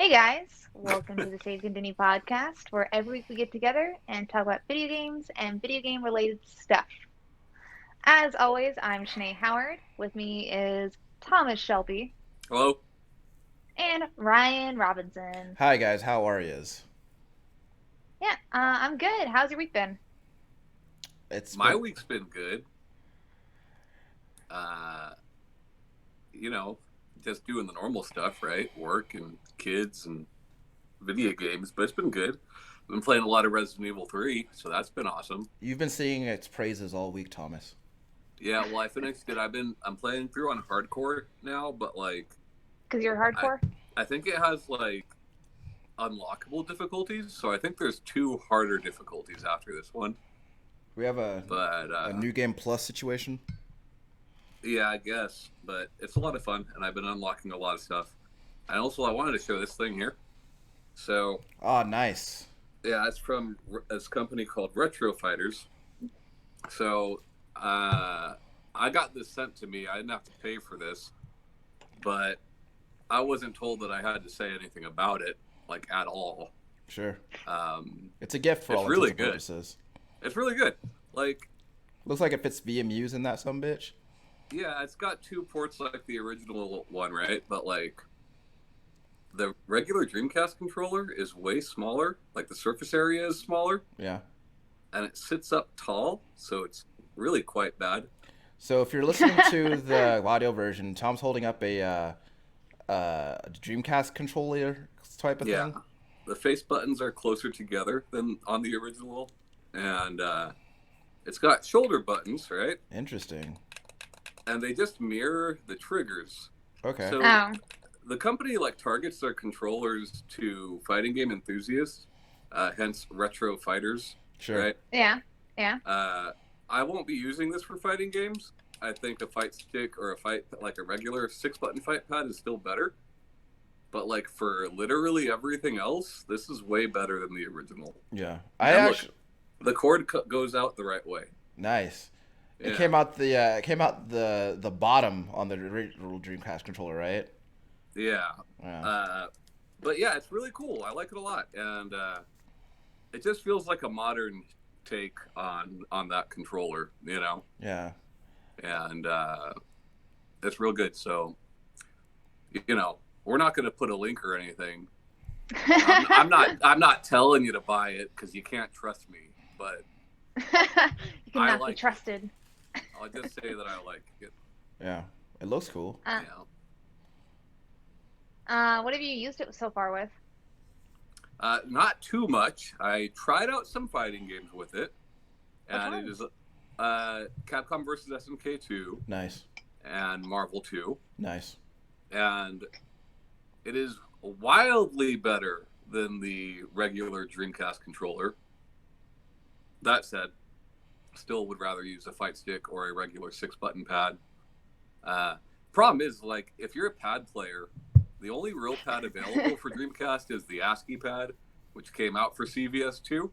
Hey guys, welcome to the Save Continue podcast, where every week we get together and talk about video games and video game related stuff. As always, I'm Shanae Howard. With me is Thomas Shelby Hello. and Ryan Robinson. Hi guys, how are yous? Yeah, I'm good. How's your week been? It's My been week's been good. Uh, you know, just doing the normal stuff, right? Work and kids and video games, but it's been good. I've been playing a lot of Resident Evil 3, so that's been awesome. you've been singing its praises all week, Thomas. Yeah, well, I finished it. I'm playing through on hardcore now, but like Because you're I hardcore? I think it has like unlockable difficulties, so I think there's two harder difficulties after this one. We have a But a new game plus situation. yeah, I guess. But it's a lot of fun, and I've been unlocking a lot of stuff. And also, I wanted to show this thing here. So, Oh, nice. yeah, it's from this company called Retro Fighters. So, I got this sent to me. I didn't have to pay for this, but I wasn't told that I had to say anything about it, like at all. Sure. Um, It's a gift for it's all really intents and good. purposes. It's really good. Like, Looks like it fits VMUs in that some bitch. yeah, it's got two ports like the original one, right? But like, the regular Dreamcast controller is way smaller. Like, the surface area is smaller, Yeah. and it sits up tall, so it's really quite bad. So if you're listening to the audio version, Tom's holding up a Dreamcast controller type of Yeah, thing. the face buttons are closer together than on the original, and it's got shoulder buttons, right? Interesting. And they just mirror the triggers. Okay. So Oh, the company like targets their controllers to fighting game enthusiasts, hence retro fighters, Sure. right? yeah, yeah. I won't be using this for fighting games. I think a fight stick or a fight like a regular 6-button fight pad is still better. But like for literally everything else, this is way better than the original. Yeah. And look, the cord goes out the right way. Nice. It Yeah. came out the bottom on the original Dreamcast controller, right? Yeah. Yeah. But yeah, it's really cool. I like it a lot, and it just feels like a modern take on that controller, you know. Yeah. And it's real good. So, you know, we're not going to put a link or anything. I'm not telling you to buy it because you can't trust me. But You I cannot be like it. trusted. I'll just say that I like it. Yeah. It looks cool. Uh, You know. what have you used it so far with? Not too much. I tried out some fighting games with it, Which and it ones? is Capcom versus SNK 2 Nice. and Marvel 2, Nice. and it is wildly better than the regular Dreamcast controller. That said, still would rather use a fight stick or a regular 6-button pad. Problem is, like, if you're a pad player, the only real pad available for Dreamcast is the ASCII pad, which came out for CVS2,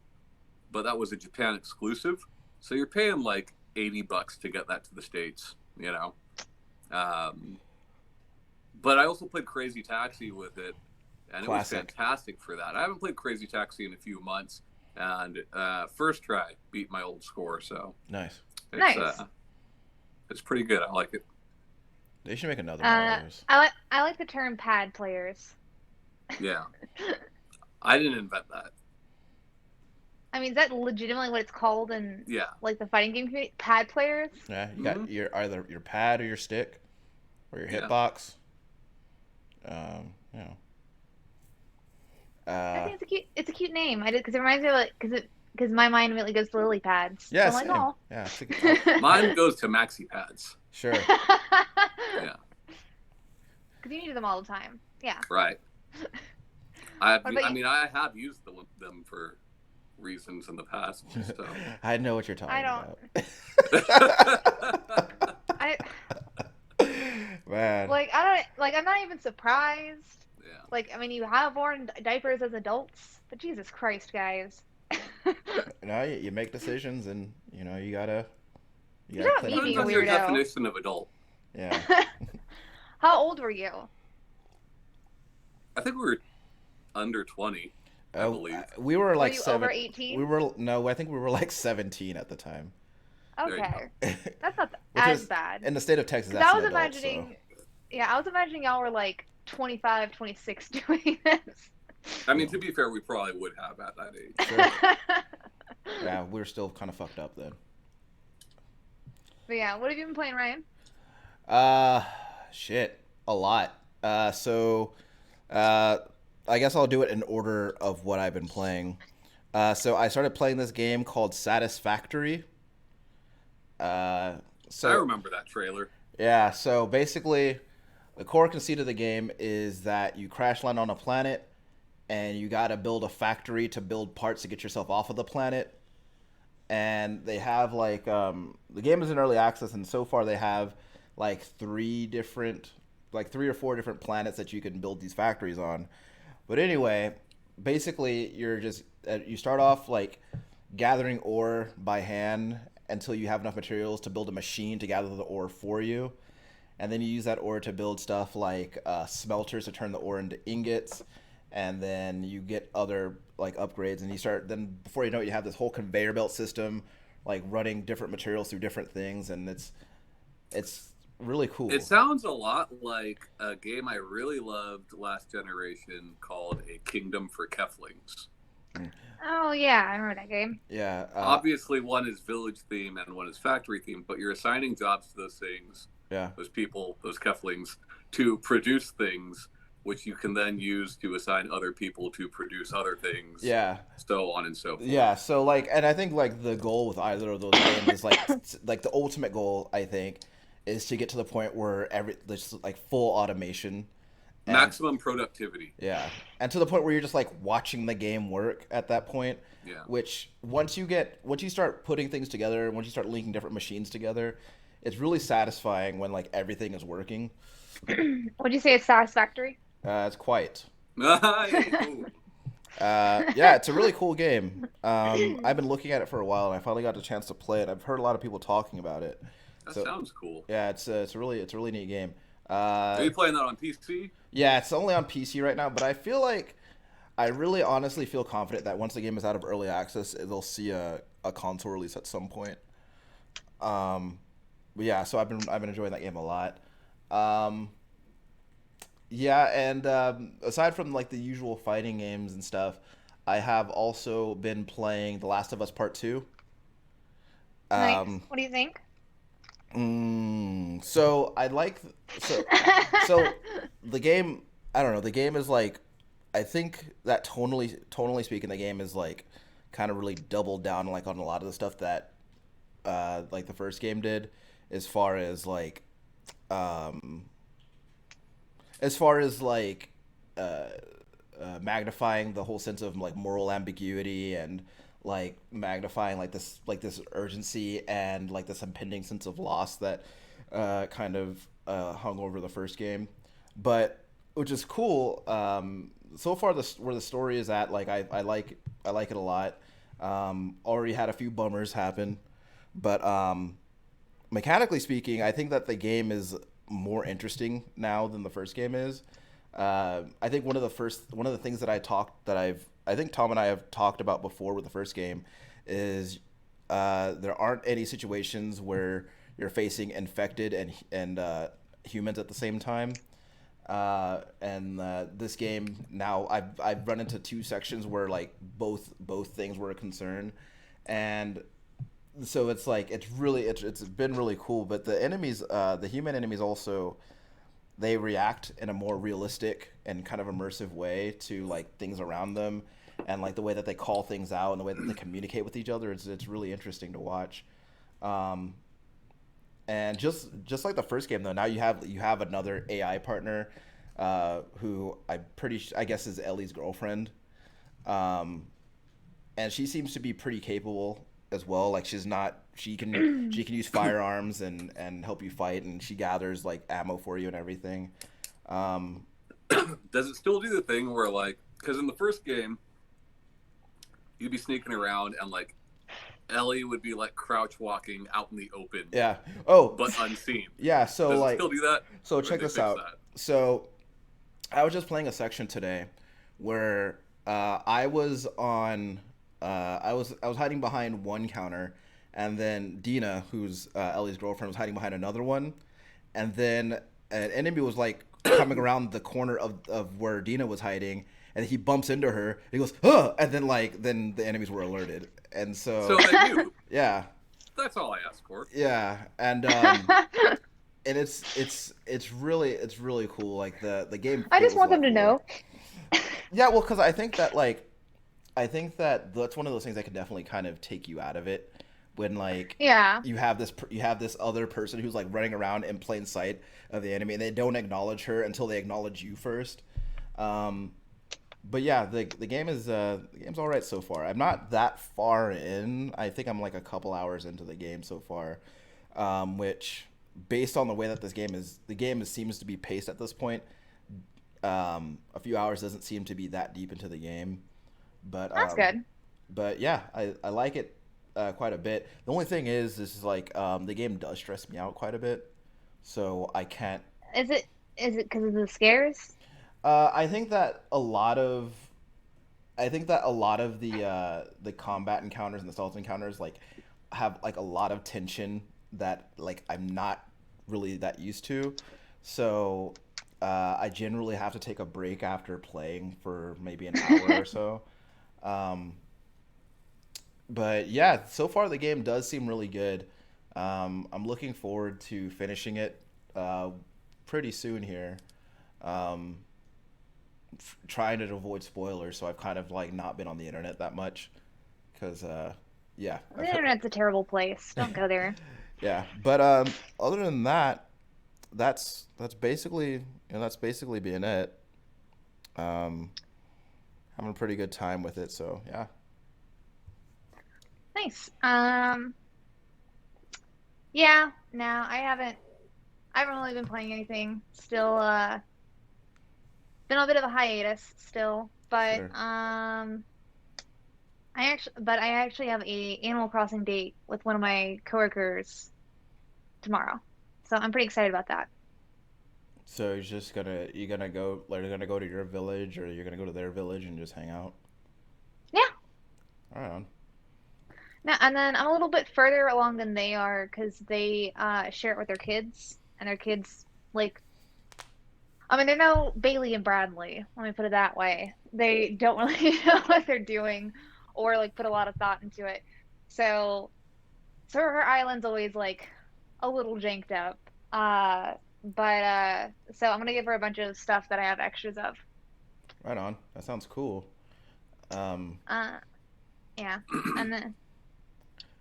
but that was a Japan exclusive. So you're paying like $80 to get that to the States, you know. But I also played Crazy Taxi with it, and Classic. it was fantastic for that. I haven't played Crazy Taxi in a few months, and first try beat my old score, so Nice. it's Nice. it's pretty good. I like it. They should make another one of those. I like the term pad players. Yeah, I didn't invent that. I mean, is that legitimately what it's called in Yeah, like the fighting game community? Pad players? Yeah, you got either your pad or your stick, or your Yeah. hitbox. You know. I think it's a cute name. I did because it reminds me of like because my mind immediately goes to lily pads. Yeah, So I'm same. like, Yeah, mine goes to maxi pads. sure. Yeah, Because you need them all the time. Yeah. right. What about I you? mean, I have used them for reasons in the past. So. I know what you're talking I don't. about. I Man. I don't like. I'm not even surprised. Yeah. Like, I mean, you have worn diapers as adults, but Jesus Christ, guys. You make decisions, and you gotta You're not clean up being Depends a on your weirdo. definition of adult. Yeah. How old were you? I think we were under 20, I believe. We were Were like you over seven. 18? No, I think we were like 17 at the time. There you go. Okay. That's not Which as is bad. in the state of Texas. Because That's I an was adult, so imagining, yeah, I was imagining y'all were like 25, 26 doing this. I mean, yeah, to be fair, we probably would have at that age. sure. Yeah, we were still kind of fucked up then. But yeah, what have you been playing, Ryan? Uh, shit, a lot. Uh, I guess I'll do it in order of what I've been playing. So I started playing this game called Satisfactory. Uh, I so remember that trailer. yeah, so basically, the core conceit of the game is that you crash land on a planet, and you gotta build a factory to build parts to get yourself off of the planet. And they have like the game is in early access, and so far they have like three or four different planets that you can build these factories on. But anyway, basically you start off like gathering ore by hand until you have enough materials to build a machine to gather the ore for you, and then you use that ore to build stuff like smelters to turn the ore into ingots, and then you get other like upgrades, and you start then before you know it, you have this whole conveyor belt system like running different materials through different things, and it's really cool. It sounds a lot like a game I really loved last generation called A Kingdom for Keflings. Oh yeah, I remember that game. Yeah, Obviously, one is village theme and one is factory theme, but you're assigning jobs to those things, yeah, those people, those Keflings, to produce things, which you can then use to assign other people to produce other things. yeah, So on and so forth. yeah. So like, and I think like the goal with either of those games is like the ultimate goal, I think, is to get to the point where there's like full automation. And, Maximum productivity. yeah, and to the point where you're just like watching the game work at that point. Yeah. Which once you start putting things together, once you start linking different machines together, it's really satisfying when like everything is working. Would you say it's Satisfactory? It's quite. Ooh. Yeah, it's a really cool game. I've been looking at it for a while, and I finally got a chance to play it. I've heard a lot of people talking about it. That So sounds cool. yeah, it's a really neat game. Are you playing that on PC? Yeah, it's only on PC right now, but I really honestly feel confident that once the game is out of early access, they'll see a console release at some point. But yeah, so I've been enjoying that game a lot. Um, yeah, and aside from like the usual fighting games and stuff, I have also been playing The Last of Us Part Two. Nice. Um, What do you think? so I like so the game. I don't know. The game is like, I think that tonally speaking, the game is like kind of really doubled down like on a lot of the stuff that like the first game did, as far as like um as far as like uh, magnifying the whole sense of like moral ambiguity, and like magnifying like this urgency and like this impending sense of loss that kind of hung over the first game, but which is cool. So far, where the story is at, like I like it a lot. Already had a few bummers happen, but mechanically speaking, I think that the game is more interesting now than the first game is. I think one of the things that I think Tom and I have talked about before with the first game is there aren't any situations where you're facing infected and humans at the same time. And this game now, I've run into two sections where like both things were a concern, and so it's like it's been really cool. But the human enemies also, they react in a more realistic and kind of immersive way to like things around them, and like the way that they call things out and the way that they communicate with each other. It's really interesting to watch. Um, and just like the first game though, now you have another AI partner, who I guess is Ellie's girlfriend, um, and she seems to be pretty capable as well. Like she can use firearms and help you fight, and she gathers like ammo for you and everything. Um, Does it still do the thing where like, because in the first game you'd be sneaking around and like Ellie would be like crouch walking out in the open, yeah. Oh, but unseen. yeah. So Does it like, still do that? so Or check did they this fix out. that? So I was just playing a section today where I was on I was hiding behind one counter, and then Dina, who's Ellie's girlfriend, was hiding behind another one, and then an enemy was like coming around the corner of where Dina was hiding, and he bumps into her. And he goes, "Huh!" And then the enemies were alerted, and So they knew. yeah, That's all I asked for. yeah, and it's really cool. Like the game I just feels a want them lot to cooler. know. Yeah, well, because I think that that's one of those things that can definitely kind of take you out of it when like Yeah, you have this other person who's like running around in plain sight of the enemy, and they don't acknowledge her until they acknowledge you first. Um, but yeah, the game's all right so far. I'm not that far in. I think I'm like a couple hours into the game so far, which based on the way that the game seems to be paced at this point. A few hours doesn't seem to be that deep into the game, but that's good. yeah, I like it quite a bit. The only thing is, this is like the game does stress me out quite a bit, so I can't. Is it is it because of the scares? I think that a lot of the combat encounters and the stealth encounters like have like a lot of tension that like I'm not really that used to. So I generally have to take a break after playing for maybe an hour or so. Um, but yeah, so far the game does seem really good. I'm looking forward to finishing it uh, pretty soon here. Um, Trying to avoid spoilers, so I've kind of like not been on the internet that much because yeah, The internet's a terrible place. Don't go there. yeah. But other than that, that's basically that's basically being it. Um, Having a pretty good time with it, so yeah. Nice. Yeah, no, I haven't really been playing anything. Still been on a bit of a hiatus still, but Sure. I actually have a Animal Crossing date with one of my coworkers tomorrow. So I'm pretty excited about that. So you're gonna go to your village, or you're gonna go to their village and just hang out. Yeah. All right on. Now, and then I'm a little bit further along than they are because they share it with their kids, and their kids like I mean they're no Bailey and Bradley, let me put it that way. They don't really know what they're doing or like put a lot of thought into it. So so her island's always like a little janked up. So I'm gonna give her a bunch of stuff that I have extras of. Right on. That sounds cool. Um, Uh yeah. And then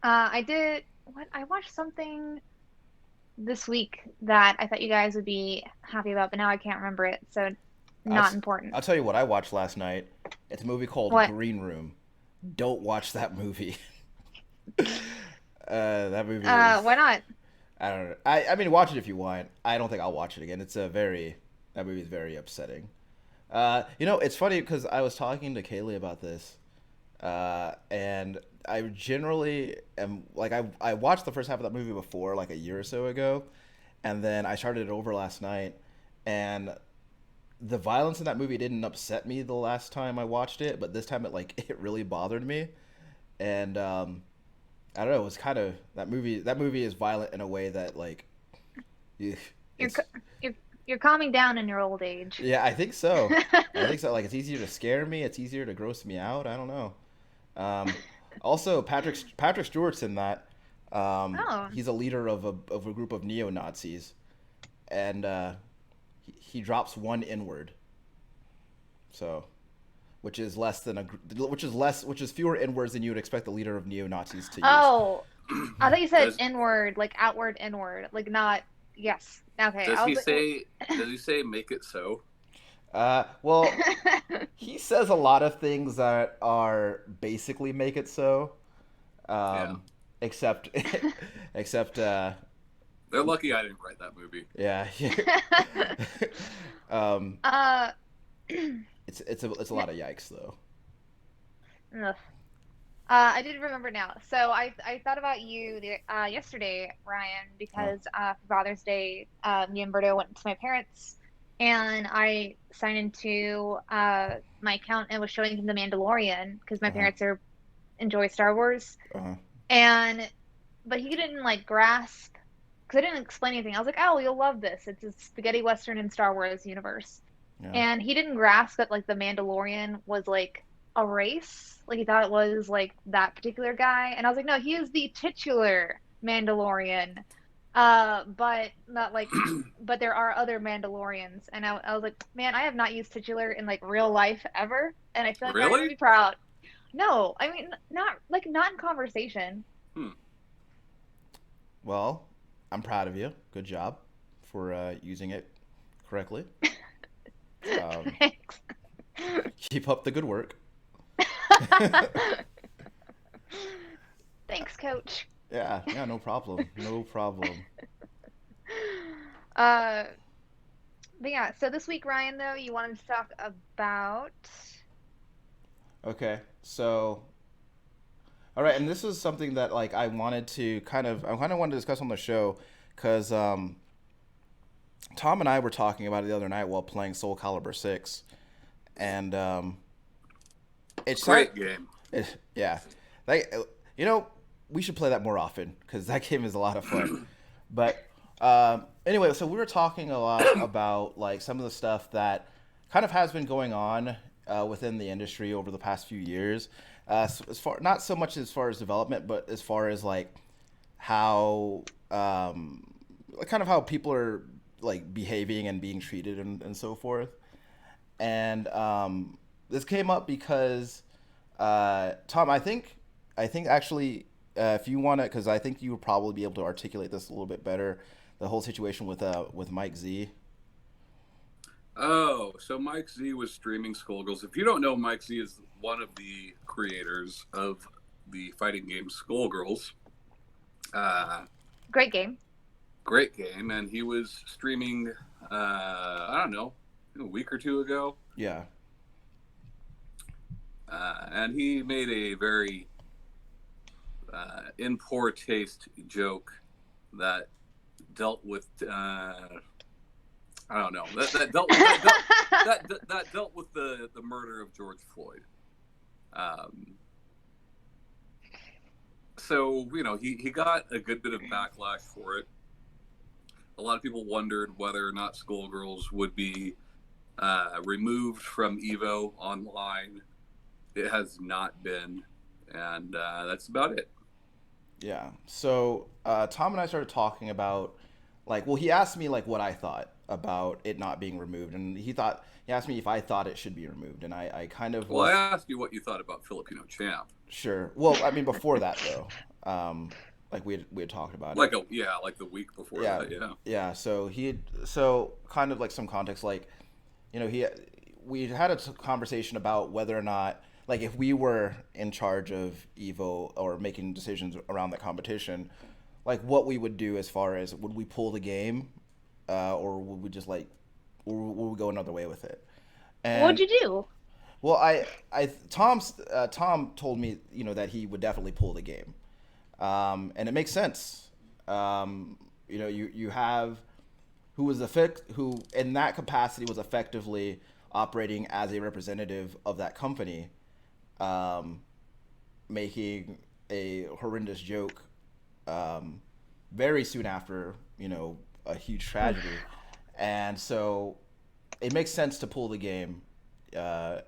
I did what I watched something this week that I thought you guys would be happy about, but now I can't remember it, so I'll not important. I'll tell you what I watched last night. It's a movie called What? Green Room. Don't watch that movie. That movie Why is not? I don't know. I mean, watch it if you want. I don't think I'll watch it again. That movie is very upsetting. It's funny because I was talking to Kaylee about this, and I generally am like I watched the first half of that movie before like a year or so ago, and then I started it over last night, and the violence in that movie didn't upset me the last time I watched it, but this time it really bothered me, and I don't know. It was kind of that movie. That movie is violent in a way that eh, You're it's you're you're calming down in your old age. yeah. I think so. I think so. Like it's easier to scare me. It's easier to gross me out. I don't know. Um, Also, Patrick Stewart's in that. Oh, He's a leader of a group of neo Nazis, and he drops one N word. So, which is fewer N words than you would expect the leader of neo Nazis to use. oh, I thought you said does inward, like outward inward, like not. Yes. Okay. does I he was like, say does he say make it so? Well, he says a lot of things that are basically make it so, Yeah. um, except except They're lucky I didn't write that movie. yeah. um, uh, it's a lot of yikes though. ugh. I did remember now. So I thought about you yesterday, Ryan, Huh. because for Father's Day, me and Berto went to my parents, and I signed into my account and was showing him The Mandalorian because my Uh huh. parents are enjoy Star Wars, Uh huh. and but he didn't like grasp because I didn't explain anything. I was like, "Oh, you'll love this. It's a spaghetti western in Star Wars universe," Yeah. and he didn't grasp that like the Mandalorian was like a race. Like he thought it was like that particular guy, and I was like, "No, he is the titular Mandalorian." But not like, but there are other Mandalorians, and I was like, man, I have not used titular in like real life ever, and I feel like Ryan would Really? be proud. No, I mean, not in conversation. Hmm. Well, I'm proud of you. Good job for using it correctly. Um, Thanks. keep up the good work. Thanks, coach. Yeah, yeah, no problem. No problem. Uh, but yeah, so this week, Ryan, though, you wanted to talk about. Okay, so all right, and this is something that like I kind of wanted to discuss on the show because Tom and I were talking about it the other night while playing Soul Calibur 6, and it's not, Great game. yeah, like you know we should play that more often because that game is a lot of fun. But anyway, so we were talking a lot about like some of the stuff that kind of has been going on within the industry over the past few years. As far not so much as far as development, but as far as like how kind of how people are like behaving and being treated and so forth. And this came up because Tom, I think actually, if you want to, because I think you would probably be able to articulate this a little bit better. The whole situation with Mike Z. Oh, so Mike Z was streaming Skullgirls. If you don't know, Mike Z is one of the creators of the fighting game Skullgirls. Uh, Great game. Great game, and he was streaming. I don't know, a week or two ago, Yeah, and he made a very in poor taste joke that dealt with I don't know that dealt with the murder of George Floyd. Um, so he got a good bit of backlash for it. A lot of people wondered whether or not Skullgirls would be removed from Evo online. It has not been, and that's about it. yeah. So Tom and I started talking about like, well, he asked me like what I thought about it not being removed, and he asked me if I thought it should be removed, and I kind of Well, I was asked you what you thought about Filipino Champ. sure. Well, I mean before that though, like we had talked about it. Like the week before Yeah, that, yeah. yeah. So kind of like some context, like you know he we had a conversation about whether or not like if we were in charge of Evo or making decisions around the competition, like what we would do as far as would we pull the game, or would we just like or would we go another way with it? What'd And you do? well, Tom told me that he would definitely pull the game, and it makes sense. You have who in that capacity was effectively operating as a representative of that company, um, making a horrendous joke very soon after a huge tragedy, and so it makes sense to pull the game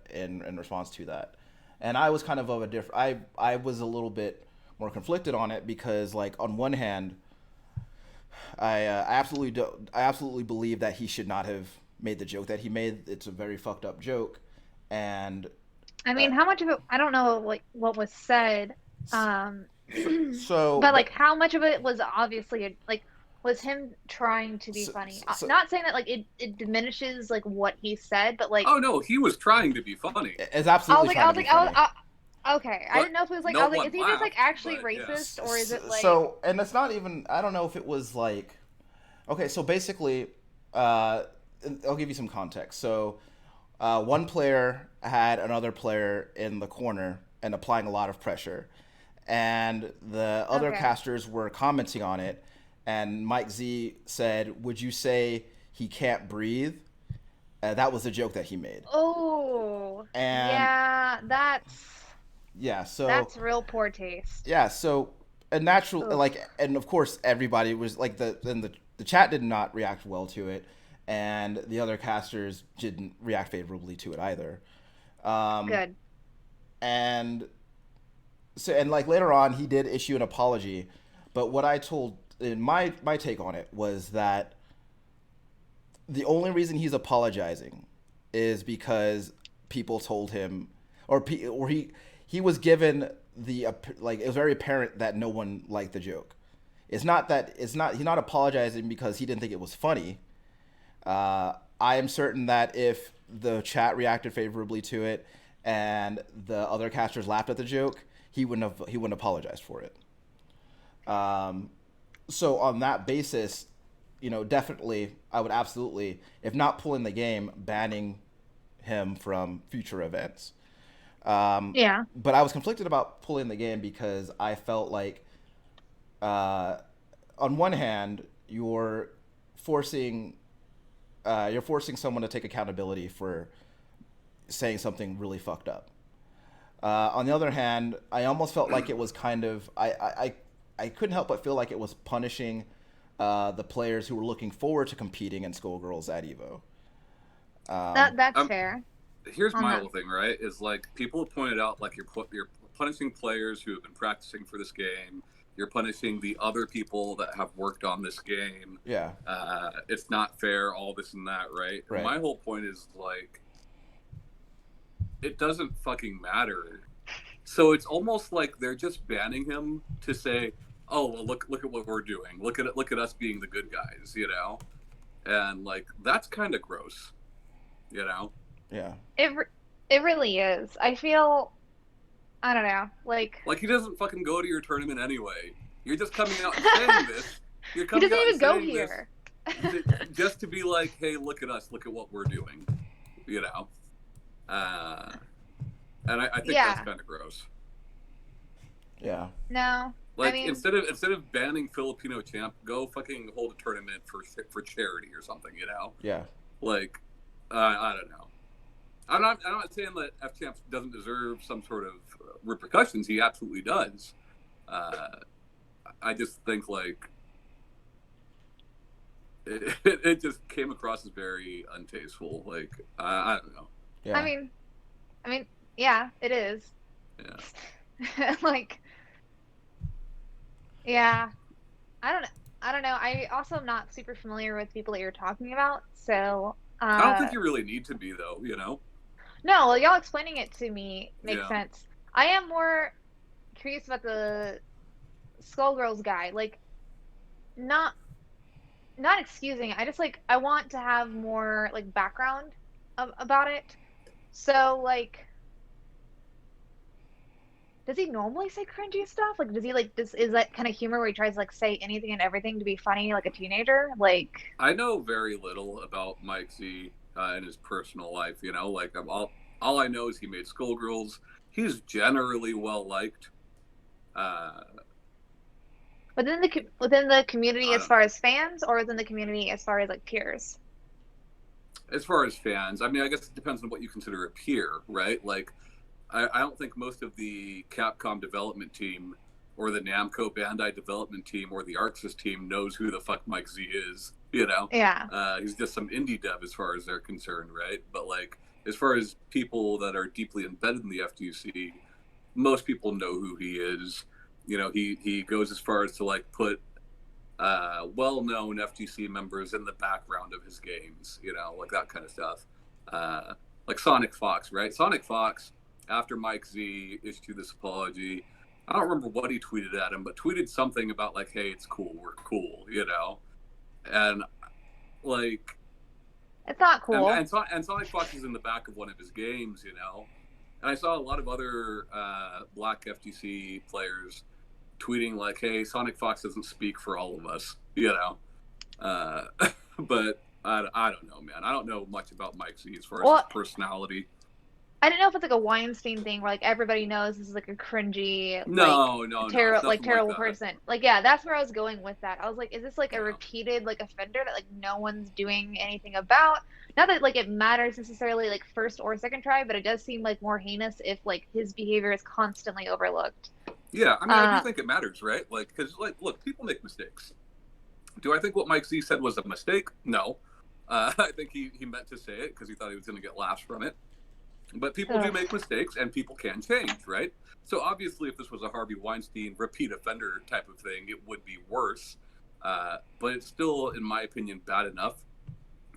in response to that. And I was kind of a different. I was a little bit more conflicted on it because, like, on one hand, I absolutely believe that he should not have made the joke that he made. It's a very fucked up joke, and I uh, mean, how much of it, I don't know like what was said. Um, but like but how much of it was obviously like was him trying to be so, funny. so, Not saying that like it diminishes like what he said, but like Oh no, he was trying to be funny, it's absolutely I trying to was be like funny. okay. I but didn't know if it was like I no was like, is one he just like laughed. actually But yeah, racist or is it like So, and it's not even. I don't know if it was like. Okay, so basically, I'll give you some context. So, one player had another player in the corner and applying a lot of pressure, and the other okay. casters were commenting on it. And Mike Z said, "Would you say he can't breathe?" That was the joke that he made. Oh, And yeah, yeah, so that's real poor taste. yeah, so a natural Ugh. like, and of course everybody was like the chat did not react well to it, and the other casters didn't react favorably to it either. Um, Good. and so and like later on he did issue an apology, but what I told in my take on it was that the only reason he's apologizing is because people told him, or he was given the like it was very apparent that no one liked the joke. It's not he's not apologizing because he didn't think it was funny. I am certain that if the chat reacted favorably to it and the other casters laughed at the joke, he wouldn't apologize for it. Um, so on that basis, definitely I would absolutely, if not pulling the game, banning him from future events. Yeah. But I was conflicted about pulling the game because I felt like, uh, on one hand, forcing you're forcing someone to take accountability for saying something really fucked up. On the other hand, I almost felt like it was kind of I couldn't help but feel like it was punishing the players who were looking forward to competing in Skullgirls at Evo. That's Um, fair here's on my that. whole thing, right? Is like people have pointed out, like you're punishing players who have been practicing for this game. You're punishing the other people that have worked on this game. Yeah. It's not fair. All this and that, right? And Right. my whole point is like, it doesn't fucking matter. So it's almost like they're just banning him to say, "Oh, well, look at what we're doing. Look at us being the good guys," And like that's kind of gross, you know. Yeah. It really is. I feel, I don't know, like Like he doesn't fucking go to your tournament anyway. You're just coming out and saying this. You're he coming doesn't out and even go saying this here. just to be like, "Hey, look at us. Look at what we're doing," you know. Uh, and I think that's Yeah. kind of gross. Yeah. No. I Like mean, instead of banning Filipino champ, go fucking hold a tournament for charity or something. Yeah. Like I don't know. I'm not saying that F champ doesn't deserve some sort of repercussions. He absolutely does. Uh, I just think like it just came across as very untasteful. Like I don't know. Yeah. I mean, yeah, it is. Yeah. Like, yeah, I don't know. I don't know. I also am not super familiar with people that you're talking about, so I don't think you really need to be though. no, well, y'all explaining it to me makes Yeah. sense. I am more curious about the Skullgirls guy. Like, not not excusing it. I just like I want to have more like background about it. So like, does he normally say cringy stuff? Like, does he like this? Is that kind of humor where he tries to like say anything and everything to be funny, like a teenager? Like, I know very little about Mike Z and his personal life. Like all I know is he made Skullgirls. He's generally well liked. Uh, within the community I as don't far know. as fans, or within the community as far as like peers. As far as fans, I mean, I guess it depends on what you consider a peer, right? Like, I don't think most of the Capcom development team or the Namco Bandai development team or the Arxis team knows who the fuck Mike Z is. Yeah. He's just some indie dev as far as they're concerned, right? But like, as far as people that are deeply embedded in the FTC, most people know who he is. He goes as far as to like put well-known FTC members in the background of his games, like that kind of stuff. Uh, like Sonic Fox, right? Sonic Fox, after Mike Z issued this apology, I don't remember what he tweeted at him, but tweeted something about like, "Hey, it's cool, we're cool," and like, It's not and cool. and Sonic Fox is in the back of one of his games. And I saw a lot of other black FTC players tweeting like, "Hey, Sonic Fox doesn't speak for all of us." Uh, but I don't know, man. I don't know much about Mike Z as far as his Well, personality. I don't know if it's like a Weinstein thing where like everybody knows this is like a cringy, like No, no, no. It's terrible, like nothing like terrible that. person. Like, yeah, that's where I was going with that. I was like, is this like a Yeah. repeated like offender that like no one's doing anything about? Not that like it matters necessarily like first or second try, but it does seem like more heinous if like his behavior is constantly overlooked. Yeah, I mean, I do Uh, think it matters, right? Like, because, like, look, people make mistakes. Do I think what Mike Z said was a mistake? No. I think he meant to say it because he thought he was going to get laughs from it. But people do ugh. make mistakes, and people can change, right? So obviously, if this was a Harvey Weinstein repeat offender type of thing, it would be worse. But it's still, in my opinion, bad enough.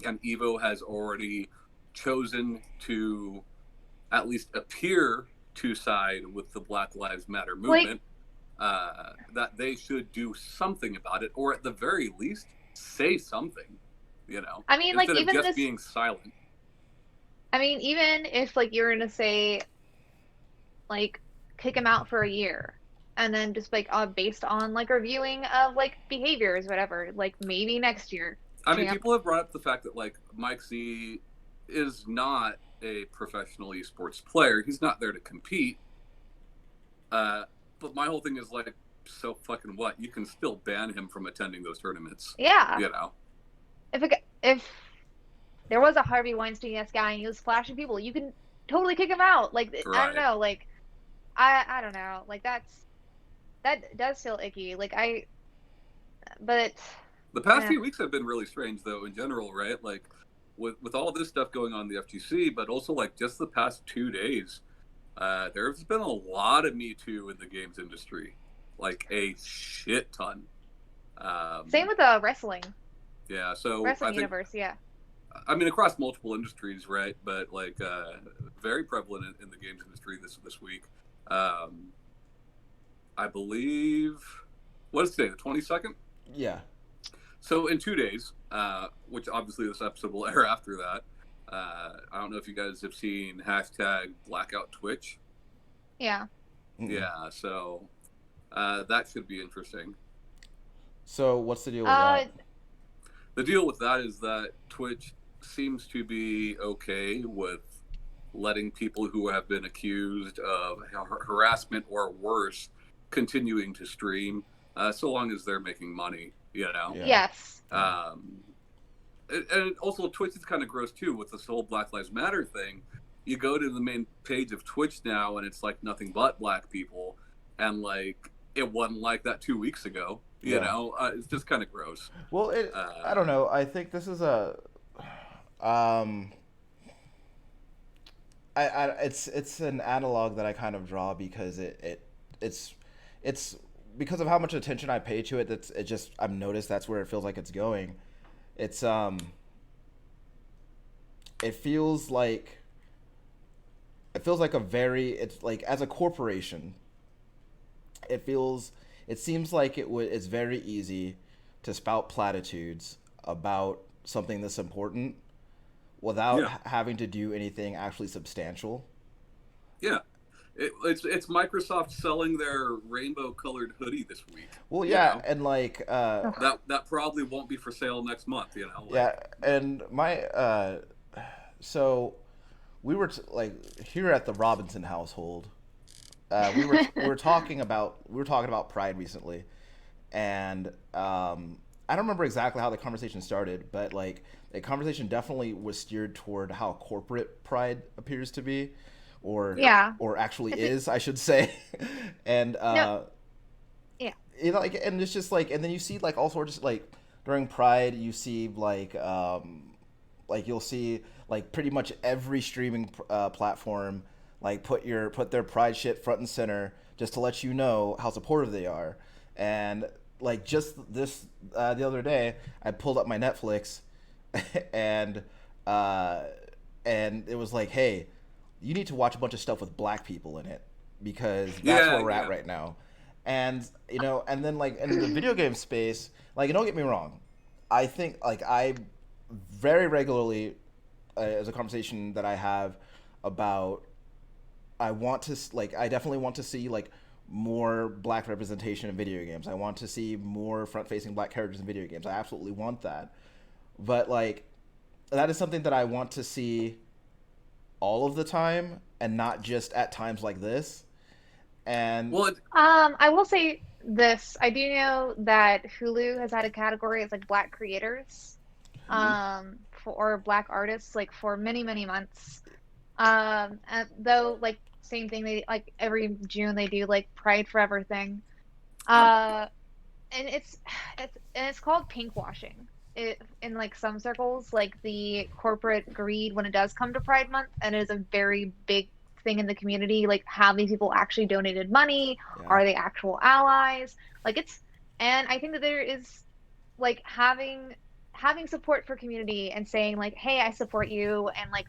And Evo has already chosen to at least appear to side with the Black Lives Matter Like, movement. That they should do something about it, or at the very least, say something. I mean, like Instead of even just this, being silent. I mean, even if like you're gonna say like kick him out for a year and then just like based on like reviewing of like behaviors, whatever, like maybe next year, I mean, champ. people have brought up the fact that like Mike Z is not a professional esports player. He's not there to compete. Uh, but my whole thing is like, so fucking what? You can still ban him from attending those tournaments. Yeah. You know? If there was a Harvey Weinstein-esque guy and he was flashing people, you can totally kick him out. Like I don't Right. know, like I don't know. Like that does feel icky. But The past eh. few weeks have been really strange, though, in general, right? Like, with all this stuff going on in the FGC, but also like just the past 2 days, there's been a lot of Me Too in the games industry, like a shit ton. Same with wrestling. Yeah, so I Wrestling think, universe, yeah. I mean, across multiple industries, right? But like, very prevalent in the games industry this week. Um, I believe, what is today? The 22nd. Yeah. So in 2 days, which obviously this episode will air after that. I don't know if you guys have seen hashtag Blackout Twitch. Yeah. Mm-mm. Yeah, so that should be interesting. So what's the deal with that? The deal with that is that Twitch seems to be okay with letting people who have been accused of harassment or worse continuing to stream, so long as they're making money, Yeah. Yes. And also Twitch is kind of gross too with this whole Black Lives Matter thing. You go to the main page of Twitch now, and it's like nothing but black people, and like it wasn't like that 2 weeks ago. It's just kind of gross. Well, I don't know. I think this is um, it's an analog that I kind of draw because it's because of how much attention I pay to it. I've noticed that's where it feels like it's going. It's it feels like it's like as a corporation, it seems like it's very easy to spout platitudes about something this important without Yeah. having to do anything actually substantial. Yeah. It's Microsoft selling their rainbow colored hoodie this week. Well, yeah, and like Ugh. That probably won't be for sale next month. yeah, and my so we were like here at the Robinson household. We were talking about Pride recently, and I don't remember exactly how the conversation started, but like the conversation definitely was steered toward how corporate Pride appears to be, or Yeah. or actually It's is, I should say, and no. Yeah. like, and it's just like, and then you see like all sorts of like during Pride, you see like you'll see like pretty much every streaming platform like put their pride shit front and center just to let you know how supportive they are. And like just this the other day, I pulled up my Netflix, and uh, and it was like, hey, you need to watch a bunch of stuff with black people in it because that's Yeah, where we're at yeah. right now. And and then like in the video game space, like don't get me wrong, I think like I very regularly as a conversation that I have about I definitely want to see like more black representation in video games. I want to see more front facing black characters in video games. I absolutely want that. But like that is something that I want to see all of the time and not just at times like this. And Well, I will say this. I do know that Hulu has had a category. It's like Black creators, mhm. for or Black artists, like for many, many months. And though, like, same thing. They like every June they do like Pride Forever thing. Um, Uh, and it's called pinkwashing. It in like some circles, like the corporate greed when it does come to Pride Month, and it is a very big thing in the community. Like, have these people actually donated money? yeah, Are they actual allies? Like it's, and I think that there is like having support for community and saying like, hey, I support you, and like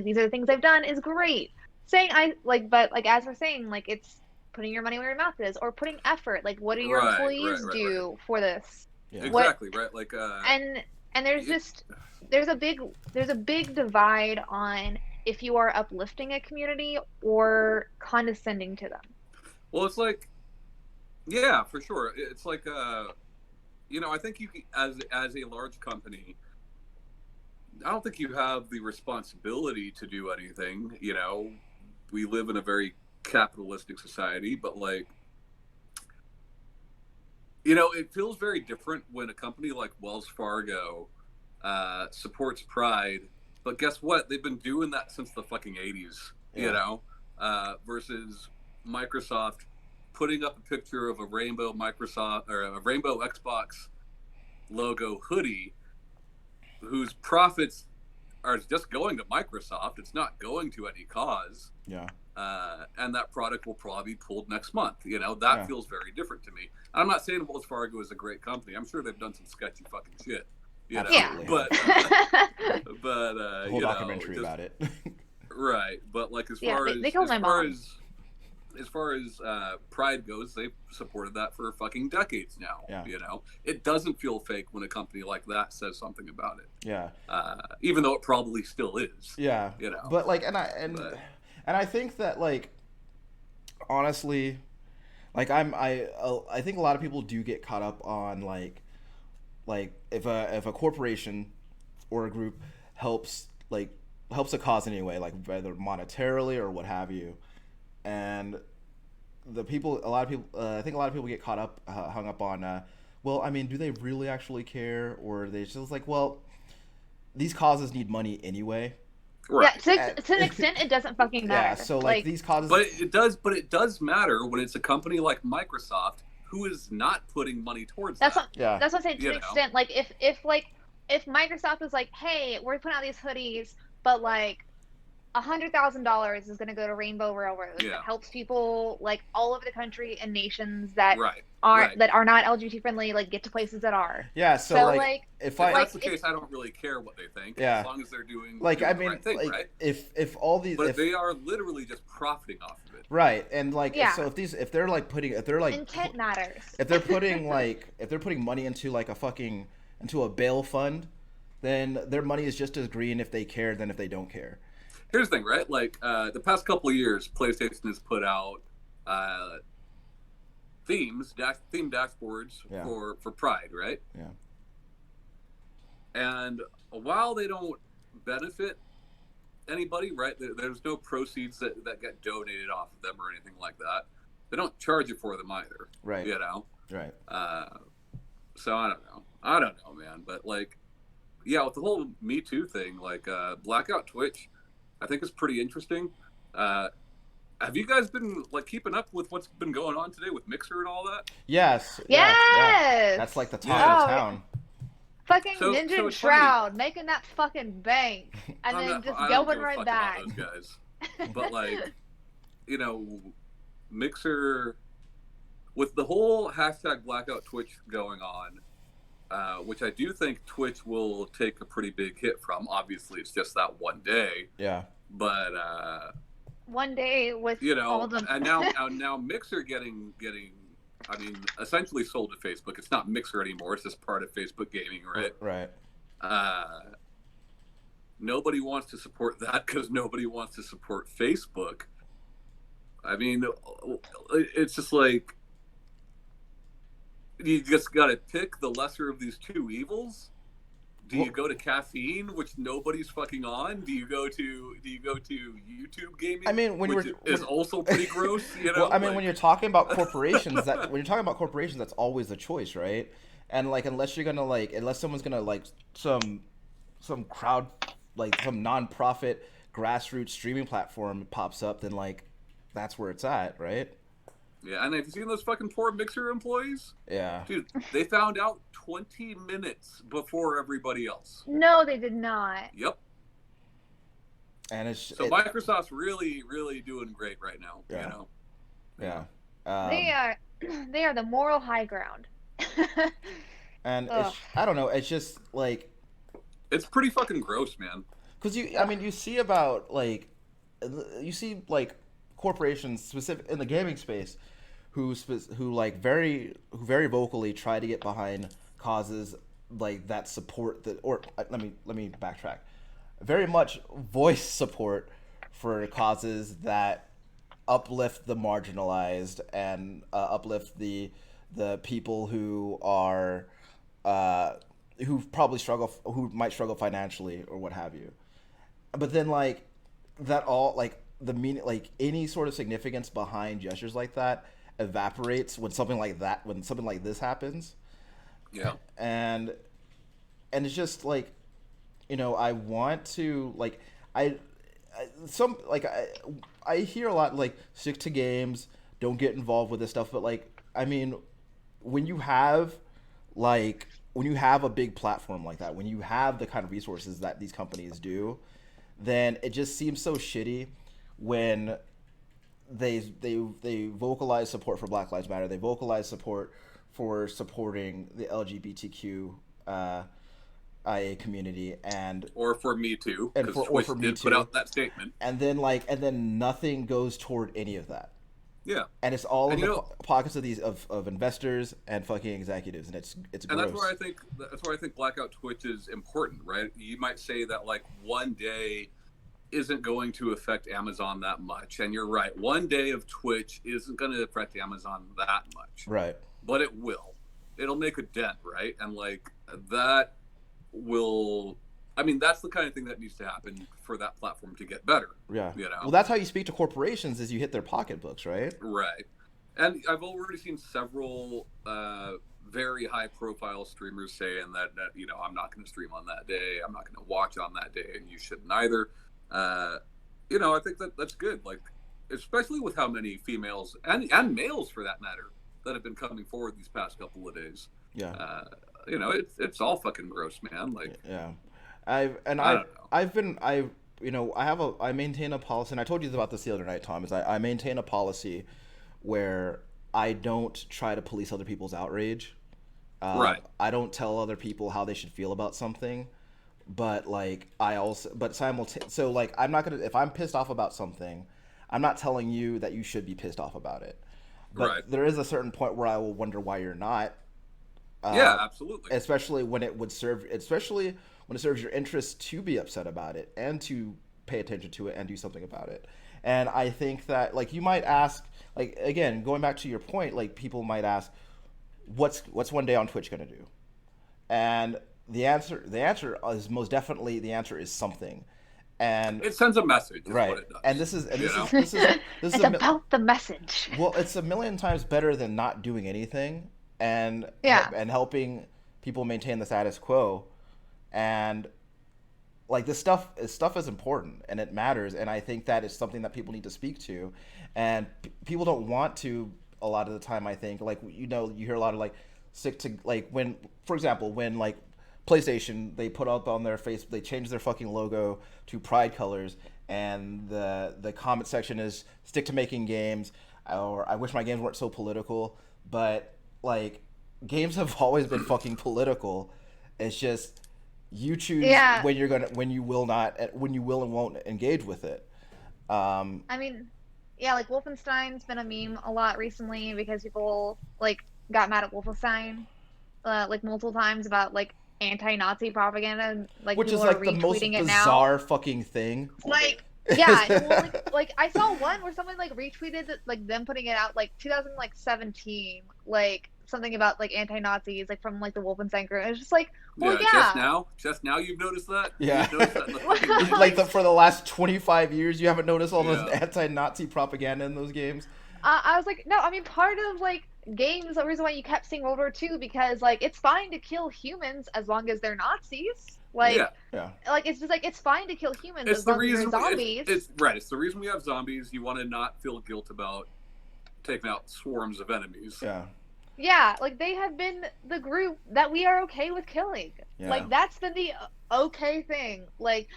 these are the things I've done is great. Saying I like, but like as we're saying, like it's putting your money where your mouth is or putting effort. Like, what do your right, right, employees right, right. do for this? yeah, What Exactly, right. Like, and there's it, just there's a big divide on if you are uplifting a community or condescending to them. well, it's like, yeah, for sure. It's like, I think as a large company, I don't think you have the responsibility to do anything. We live in a very capitalistic society, but like, it feels very different when a company like Wells Fargo supports Pride. But guess what? They've been doing that since the fucking 80s, yeah, versus Microsoft putting up a picture of a rainbow Microsoft or a rainbow Xbox logo hoodie whose profits are just going to Microsoft. It's not going to any cause. yeah, And that product will probably be pulled next month. That yeah. feels very different to me. I'm not saying Wells Fargo is a great company. I'm sure they've done some sketchy fucking shit. Yeah. Absolutely But have but a whole documentary just about it. right. But like as Yeah, far they as killed as my far mom. as as far as Pride goes, they've supported that for fucking decades now. Yeah, It doesn't feel fake when a company like that says something about it, yeah, even though it probably still is. yeah. You know, But like, but and I think that like honestly, like I think a lot of people do get caught up on like if a corporation or a group helps like helps a cause in any way, like whether monetarily or what have you, and a lot of people, I think a lot of people get caught up, hung up on, well, I mean, do they really actually care, or are they just like, well, these causes need money anyway. Yeah, right. And, to an extent, it doesn't fucking yeah, matter. so like Like these causes, But it does matter when it's a company like Microsoft who is not putting money towards that's that. what yeah, that's what I'm saying. To You an know, extent, like if Microsoft is like, hey, we're putting out these hoodies, but like $100,000 is going to go to Rainbow Railroad that yeah, helps people like all over the country and nations that right, aren't right. that are not LGBT friendly, like get to places that are. yeah. So So like like if If I, that's like the it's case, I don't really care what they think as yeah, long as they're doing like I doing the mean, right thing, like right? if all these But if they are literally just profiting off of it. right, and like so yeah, if they're like putting if they're like intent matters. if they're putting money into like a fucking into a bail fund, then their money is just as green if they care than if they don't care. Here's the thing, right? Like the past couple of years, PlayStation has put out uh, theme dashboards Yeah, for Pride, right? yeah, And while they don't benefit anybody, right? There's no proceeds that get donated off of them or anything like that. They don't charge you for them either. right, You know. right. Uh, so I don't know. I don't know, man. But like, yeah, with the whole Me Too thing, like Blackout Twitch, I think is pretty interesting. Uh, have you guys been like keeping up with what's been going on today with Mixer and all that? Yes, yeah, yeah. That's like Yes. the talk Yeah. of Oh, town. fucking So Ninja and it's funny. Shroud making that fucking bank and then just I don't going give a right fuck about back. those guys. But like, you know, Mixer with the whole hashtag Blackout Twitch going on, which I do think Twitch will take a pretty big hit from. Obviously, it's just that one day, Yeah, but One day with all the and now Mixer getting, I mean, essentially sold to Facebook. It's not Mixer anymore. It's just part of Facebook gaming, right? right. Uh, nobody wants to support that because nobody wants to support Facebook. I mean, it's just like you just got to pick the lesser of these two evils. Do you go to caffeine, which nobody's fucking on? Do you go to YouTube I gaming, mean, which is also pretty gross? You know, well, I mean, like... when you're talking about corporations, that's always the choice, right? And like, unless you're gonna like, unless someone's gonna like some crowd, like some non-profit grassroots streaming platform pops up, then like, that's where it's at, right? Yeah, and have you seen those fucking poor Mixer employees? Yeah. Dude, they found out 20 minutes before everybody else. No, they did not. Yep. And so Microsoft's really, really doing great right now. Yeah. You know. Yeah. They are the moral high ground. And I don't know. It's just like, it's pretty fucking gross, man. Because I mean, you see about like, corporations specific in the gaming space, who very vocally try to get behind causes like that support the or let me backtrack, very much voice support for causes that uplift the marginalized and uplift the people who are who might struggle financially or what have you. But then like that all like the meaning, like any sort of significance behind gestures like that evaporates when something like this happens. Yeah. And it's just like, I want to like I hear a lot like stick to games, don't get involved with this stuff, but like, I mean, when you have a big platform like that, when you have the kind of resources that these companies do, then it just seems so shitty when they vocalize support for Black Lives Matter, they vocalize support for supporting the LGBTQ IA community, or for Me Too, and for Me Too, put out that statement, and then nothing goes toward any of that. Yeah, and it's all in the pockets of these of investors and fucking executives, and it's gross. And that's where I think Blackout Twitch is important, right? You might say that like one day isn't going to affect Amazon that much, and you're right. One day of Twitch isn't going to affect Amazon that much, right? But it will. It'll make a dent, right? And like that will. I mean, that's the kind of thing that needs to happen for that platform to get better. Yeah. Well, that's how you speak to corporations, is you hit their pocketbooks, right? Right. And I've already seen several very high-profile streamers saying that I'm not going to stream on that day, I'm not going to watch on that day, and you shouldn't either. I think that's good. Like, especially with how many females and males, for that matter, that have been coming forward these past couple of days. Yeah. It's all fucking gross, man. Like, yeah. I maintain a policy, and I told you about this the other night, Tom, is I maintain a policy where I don't try to police other people's outrage. Right. I don't tell other people how they should feel about something, but like so like I'm not gonna, if I'm pissed off about something, I'm not telling you that you should be pissed off about it. But right. There is a certain point where I will wonder why you're not. Yeah, absolutely. Especially when it serves your interest to be upset about it and to pay attention to it and do something about it. And I think that, like, you might ask, like, again, going back to your point, like, people might ask, what's one day on Twitch going to do? And the answer is most definitely, the answer is something. And it sends a message, right? What it does, and this is it's about the message. Well, it's a million times better than not doing anything and helping people maintain the status quo. And like, this stuff is important and it matters, and I think that is something that people need to speak to, and people don't want to a lot of the time. I think, like, you hear a lot of like stick to, like, when, for example, when like PlayStation, they put up on their face, they changed their fucking logo to pride colors, and the comment section is stick to making games, or I wish my games weren't so political. But like, games have always been fucking political. It's just you choose when you will and won't engage with it. I mean, yeah, like Wolfenstein's been a meme a lot recently because people like got mad at Wolfenstein like multiple times about like anti-Nazi propaganda, like, which people is like are the most retweeting it bizarre now. fucking thing. Like, Yeah, no, well, like I saw one where someone like retweeted that, like them putting it out like 2017, like something about like anti-Nazis, like from like the Wolfenstein group. It was just like, well, Yeah, yeah, just now you've noticed that. Yeah. You've noticed that in the fucking Like games. for the last 25 years, you haven't noticed all the Yeah, anti-Nazi propaganda in those games? I was like, no, I mean, part of like games, the reason why you kept seeing World War II because like it's fine to kill humans as long as they're Nazis. yeah. Yeah. Like it's just like it's fine to kill humans It's as the long as they're reason. zombies. It's right. It's the reason we have zombies. You want to not feel guilt about taking out swarms of enemies. Yeah. Yeah, like they have been the group that we are okay with killing. Yeah. Like that's been the okay thing. Like,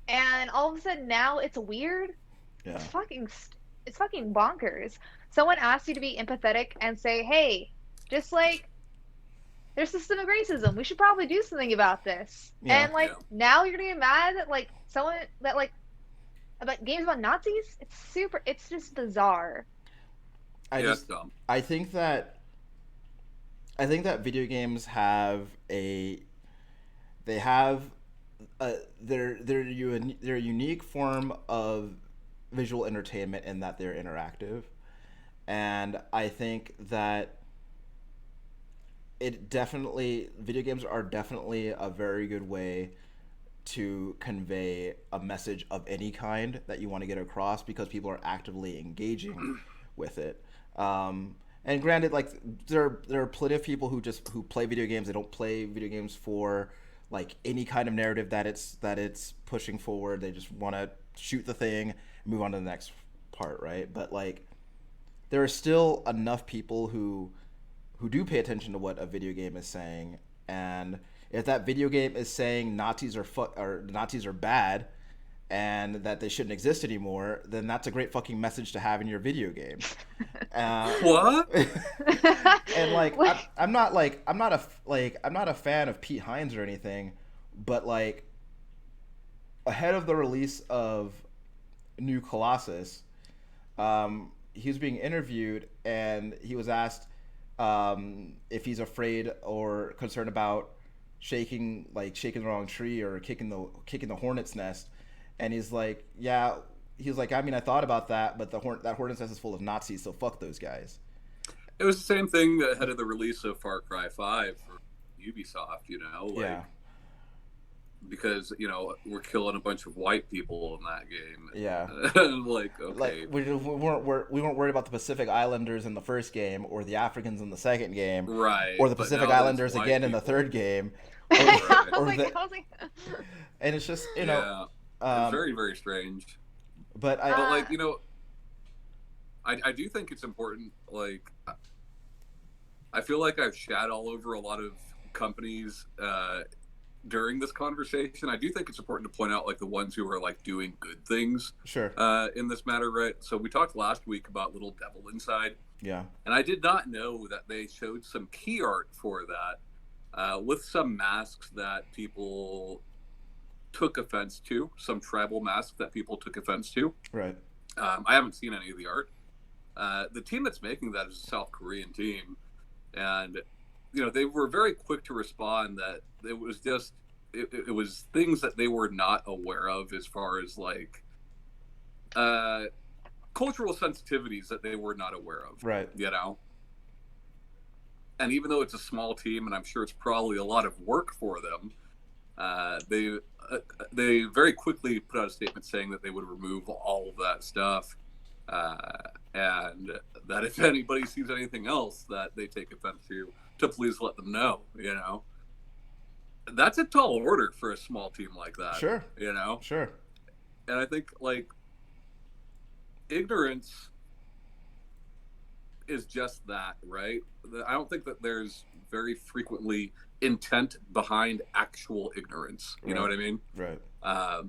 and all of a sudden now it's weird. Yeah. It's fucking it's fucking bonkers. Someone asks you to be empathetic and say, "Hey, just like there's systemic racism. We should probably do something about this." Yeah. And like Yeah. now you're gonna get mad that like someone that like about games about Nazis? It's super. It's just bizarre. I Yeah, it's just dumb. I think that video games have a they have they're a unique form of visual entertainment in that they're interactive, and I think that video games are definitely a very good way to convey a message of any kind that you want to get across because people are actively engaging with it. And granted, like there are plenty of people who play video games. They don't play video games for like any kind of narrative that it's pushing forward. They just want to shoot the thing and move on to the next part, right? But like there are still enough people who do pay attention to what a video game is saying, and if that video game is saying Nazis are bad and that they shouldn't exist anymore, then that's a great fucking message to have in your video game. What? And like Like, I'm not a fan of Pete Hines or anything, but like ahead of the release of New Colossus, he was being interviewed and he was asked if he's afraid or concerned about shaking the wrong tree or kicking the hornet's nest, and he's like, yeah. He was like, I mean, I thought about that, but that hornet's nest is full of Nazis, so fuck those guys. It was the same thing ahead of the release of Far Cry 5 for Ubisoft, like, Yeah. because, we're killing a bunch of white people in that game. Yeah. Like, okay. Like we weren't worried about the Pacific Islanders in the first game, or the Africans in the second game, Right. or the but Pacific now that it's Islanders white again in the people- third game, I was or like, the, I was like, and it's just Yeah. It's very, very strange. but I But, like, I do think it's important, like, I feel like I've shat all over a lot of companies during this conversation. I do think it's important to point out like the ones who are like doing good things sure, in this matter, right? So we talked last week about Little Devil Inside, yeah, and I did not know that they showed some key art for that with some masks that people took offense to, some tribal masks that people took offense to. right, I haven't seen any of the art. The team that's making that is a South Korean team, and they were very quick to respond that it was just it was things that they were not aware of as far as like cultural sensitivities that they were not aware of, right, and even though it's a small team and I'm sure it's probably a lot of work for them, they very quickly put out a statement saying that they would remove all of that stuff, and that if anybody sees anything else that they take offense to please let them know. That's a tall order for a small team like that. sure, sure, And I think like ignorance is just that, right? I don't think that there's very frequently intent behind actual ignorance. You know what I mean? right, I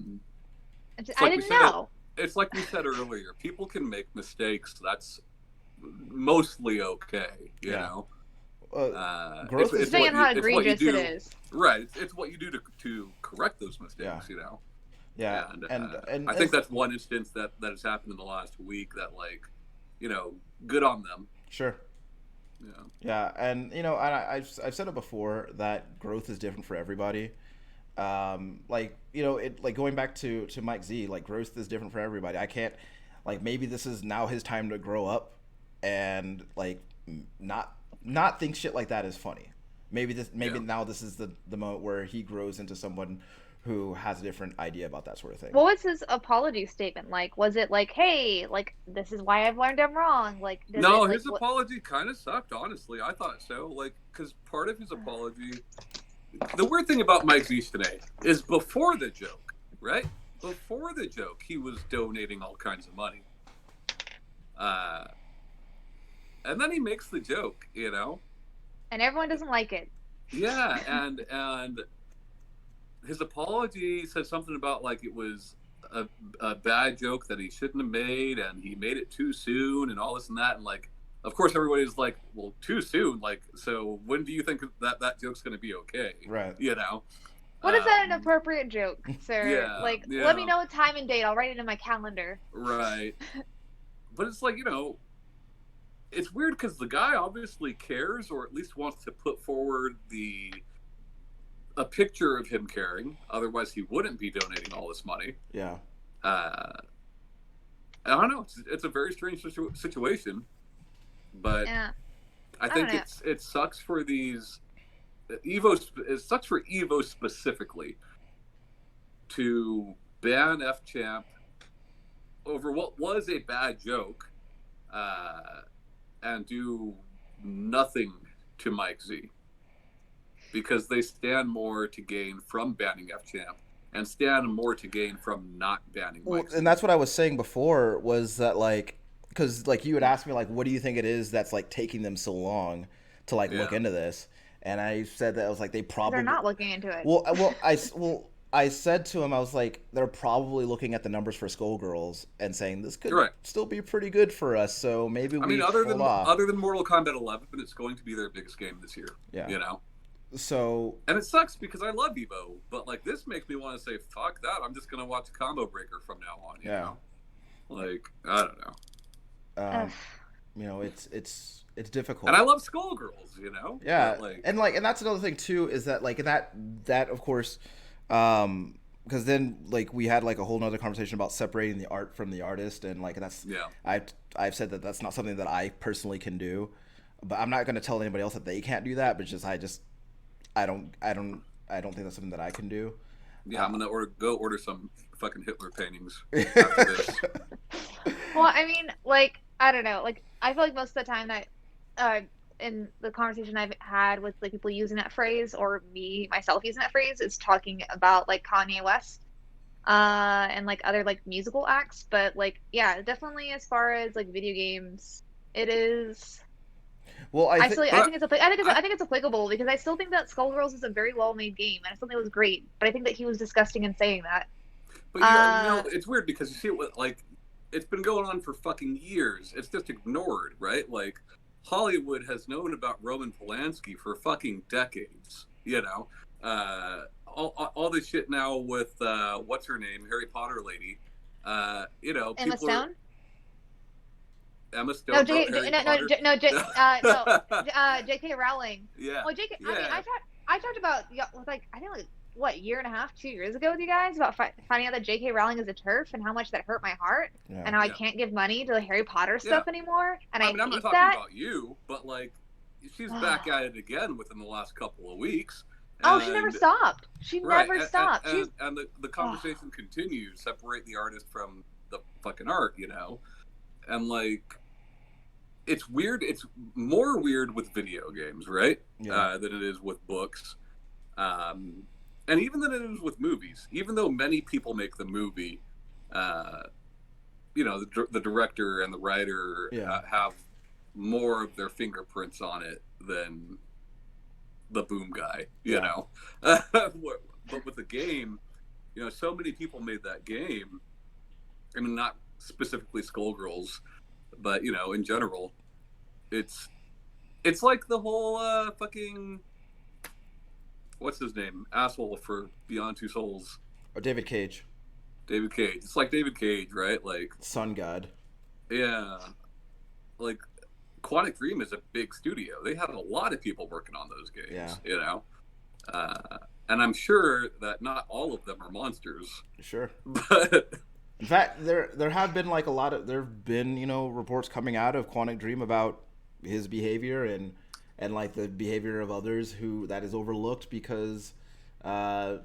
like didn't know. It's like we said earlier. People can make mistakes. That's mostly okay. You Yeah. know. growth is Depending on how it's what you egregious it do- is. Right. It's what you do to correct those mistakes. Yeah. You know. yeah, And I think that's one instance that has happened in the last week that like, good on them. sure. Yeah. Yeah, and I've said it before that growth is different for everybody. Like, you know, it like going back to Mike Z, like growth is different for everybody. I can't, like, maybe this is now his time to grow up and like not think shit like that is funny. Maybe Yeah. now this is the moment where he grows into someone who has a different idea about that sort of thing. What was his apology statement like? Was it like, "Hey, like this is why I've learned I'm wrong"? Like, does it No, like his what? apology kind of sucked, honestly. I thought so. Like, because part of his apology, the weird thing about Mike Zeese today is before the joke, right? Before the joke, he was donating all kinds of money. Uh, and then he makes the joke, you know? And everyone doesn't like it. Yeah, and his apology said something about like it was a bad joke that he shouldn't have made, and he made it too soon, and all this and that, and like, of course, everybody's like, "Well, too soon." Like, so when do you think that joke's going to be okay? Right. You know? What is that an Um, appropriate joke, sir? yeah, Like, let me yeah, know a time and date. I'll write it in my calendar. right. But it's like, it's weird because the guy obviously cares, or at least wants to put forward the a picture of him caring. Otherwise, he wouldn't be donating all this money. Yeah. Uh, I don't know. It's a very strange situation, but Yeah, I I don't think know. it sucks for these Evo. It sucks for Evo specifically to ban F Champ over what was a bad joke, uh, and do nothing to Mike Z, because they stand more to gain from banning F Champ and stand more to gain from not banning Well, Mike and Z. that's what I was saying before was that like because like you had asked me like what do you think it is that's like taking them so long to like look Yeah, into this, and I said that I was like they Because they're probably not looking into it. I said to him I was like they're probably looking at the numbers for Skullgirls and saying this could right. still be pretty good for us, so maybe I mean, we hold off. other than Mortal Kombat 11, it's going to be their biggest game this year. Yeah. You know, So and it sucks because I love Evo, but like this makes me want to say fuck that. I'm just gonna watch Combo Breaker from now on. You yeah, know, like I don't know. Ugh. um, you know it's And difficult. I love Skullgirls. You know, Yeah, but like and that's another thing too is that like that of course, because then like we had like a whole nother conversation about separating the art from the artist, and like that's yeah, I've said that that's not something that I personally can do, but I'm not going to tell anybody else that they can't do that. But just I don't think that's something that I can do. yeah. Uh, I'm gonna order some fucking Hitler paintings after this. Well, I mean, like, I don't know. Like, I feel like most of the time that, uh, in the conversation I've had with like people using that phrase or me myself using that phrase is talking about like Kanye West, and like other like musical acts. But like, yeah, definitely as far as like video games, it is. well, I think I But think I I, think it's applicable because I still think that Skullgirls is a very well made game and I still think it was great. But I think that he was disgusting in saying that. but Uh, it's weird because you see it like it's been going on for fucking years. It's just ignored, right? Like Hollywood has known about Roman Polanski for fucking decades. You know, all this shit now with what's her name, Harry Potter lady. Emma People are Stone. Emma No, Stone wrote Harry No, no, Potter. no, J.K. Rowling. Yeah, Well, J.K. I mean, yeah, I talked about yeah, with like I think like what year and a half, 2 years ago with you guys about finding out that J.K. Rowling is a TERF and how much that hurt my heart yeah. and how I yeah, can't give money to the Harry Potter yeah. stuff anymore and I I mean, I'm not hate talking that. about you, but like, she's back at it again within the last couple of weeks, Oh, she never and stopped. She right, never stopped. She's and the oh, conversation continues. Separate the artist from the fucking art, and like, it's weird. It's more weird with video games, right, Yeah. than it is with books, um, and even than it is with movies. Even though many people make the movie, uh, the director and the writer Yeah. have more of their fingerprints on it than the boom guy, Yeah. but with the game, so many people made that game. I mean, not specifically Skullgirls, but in general, it's it's like the whole fucking what's his name asshole for Beyond Two Souls, Or David Cage, David Cage. It's like David Cage, right? Like, Sun God. yeah, like Quantic Dream is a big studio. They had a lot of people working on those Yeah. games, uh, and I'm sure that not all of them are monsters, Sure. but In fact, there have been like a lot of there have been reports coming out of Quantic Dream about his behavior and like the behavior of others who that is overlooked because uh,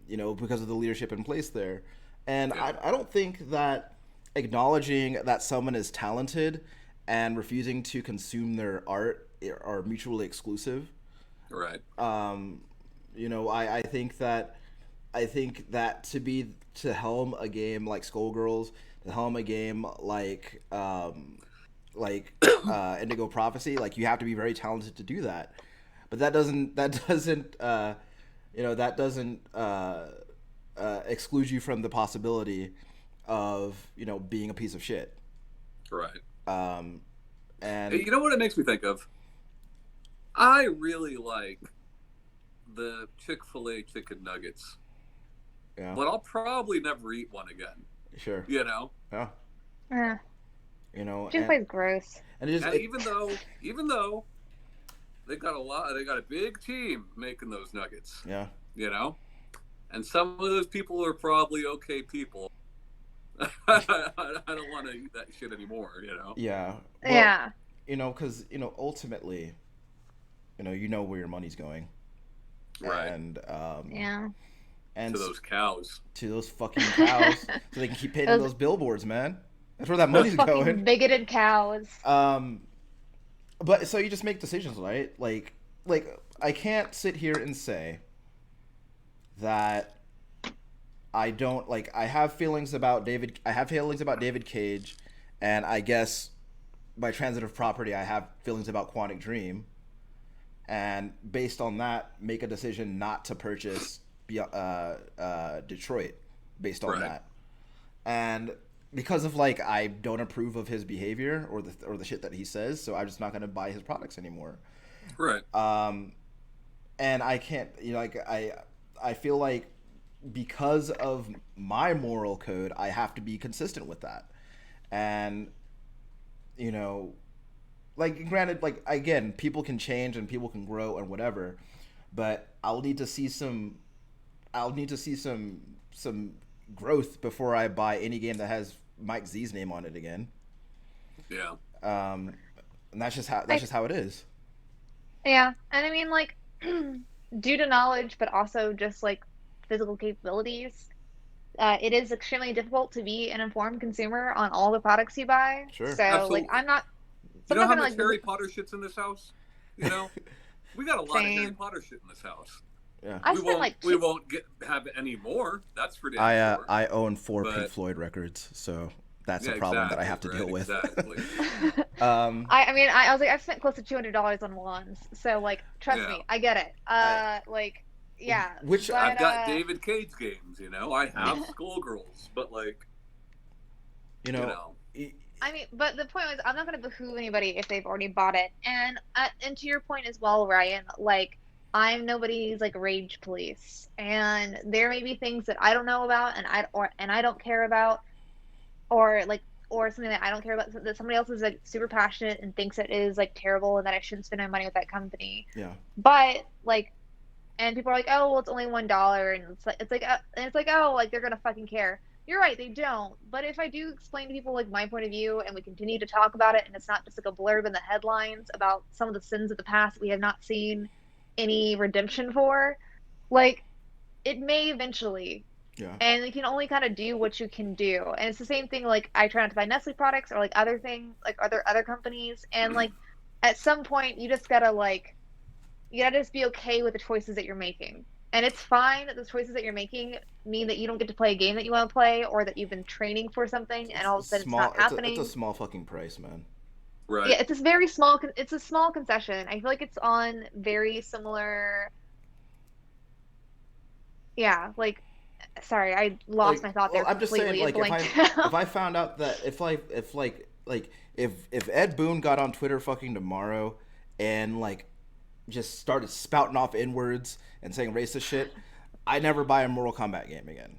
because of the leadership in place there. And yeah, I don't think that acknowledging that someone is talented and refusing to consume their art are mutually exclusive. right, I think that to helm a game like Skullgirls, to helm a game like Indigo Prophecy, like you have to be very talented to do that. But that doesn't exclude you from the possibility of being a piece of shit. right. Um, Hey, and you know what it makes me think of? I really like the Chick-fil-A chicken nuggets, yeah, but I'll probably never eat one again. sure, You know, yeah, Eh, you know, and Chick-fil-A's gross. and it just and it even though they got a big team making those nuggets. yeah. You know, and some of those people are probably okay people. I don't want to eat that shit anymore. You know, Yeah. Well, Yeah. because ultimately, where your money's going, right? and Yeah. and To those cows. to those fucking cows, so they can keep hitting Those those billboards, man. That's where that money's going. fucking bigoted cows. Um, but so you just make decisions, right? Like I can't sit here and say that I don't like. I have feelings about David. I have feelings about David Cage, and I guess by transitive property, I have feelings about Quantic Dream, and based on that, make a decision not to purchase Detroit based on Right. that, and because of like I don't approve of his behavior or the shit that he says, so I'm just not gonna buy his products anymore. Right. Um, and I can't, like I feel like because of my moral code, I have to be consistent with that, and you know like granted, like again, people can change and people can grow and whatever, but I'll need to see some growth before I buy any game that has Mike Z's name on it again. Yeah. um and that's I just how it is. Yeah, and I mean like due to knowledge, but also just like physical capabilities, it is extremely difficult to be an informed consumer on all the products you buy. Sure. So like Absolutely. so You I'm know not how gonna much like Harry Potter shit's in this house? You know, we got a lot of Harry same. Potter shit in this house. Yeah. I spent like We two, won't have any more. That's for damn sure. I own 4 Pink But Floyd records, so that's a yeah, problem that I exactly. have to Right. deal with. Exactly. um I was like I've spent close to $200 on wands. So like trust Yeah. me, I get it. I Like yeah, which I've but got David Cage games. You know, I yeah. have Skullgirls, but like, you you know know, I mean, but the point was, I'm not going to behoove anybody if they've already bought it. And to your point as well, Ryan, like I'm nobody's like rage police, and there may be things that I don't know about, and I don't care about, or like or something that I don't care about that somebody else is like super passionate and thinks it is like terrible and that I shouldn't spend my money with that company. yeah. But like, and people are like, oh, well, it's only $1, and it's like, oh, like they're gonna fucking care. You're right, they don't. But if I do explain to people like my point of view, and we continue to talk about it, and it's not just like a blurb in the headlines about some of the sins of the past that we have not seen any redemption for, like it may eventually. Yeah. And you can only kind of do what you can do. And it's the same thing. Like I try not to buy Nestle products or like other things, like other companies. And like at some point, you gotta just be okay with the choices that you're making. And it's fine that the choices that you're making mean that you don't get to play a game that you want to play or that you've been training for something and all of a sudden it's not It's a happening. small fucking price, man. right. Yeah, it's this very small, it's a small concession. I feel like it's on very similar, yeah, like, sorry, I lost Like, my thought well, there I'm just saying, completely and like, blanked if out. I found out that if Ed Boon got on Twitter fucking tomorrow and like just started spouting off N words and saying racist shit, I never buy a Mortal Kombat game again.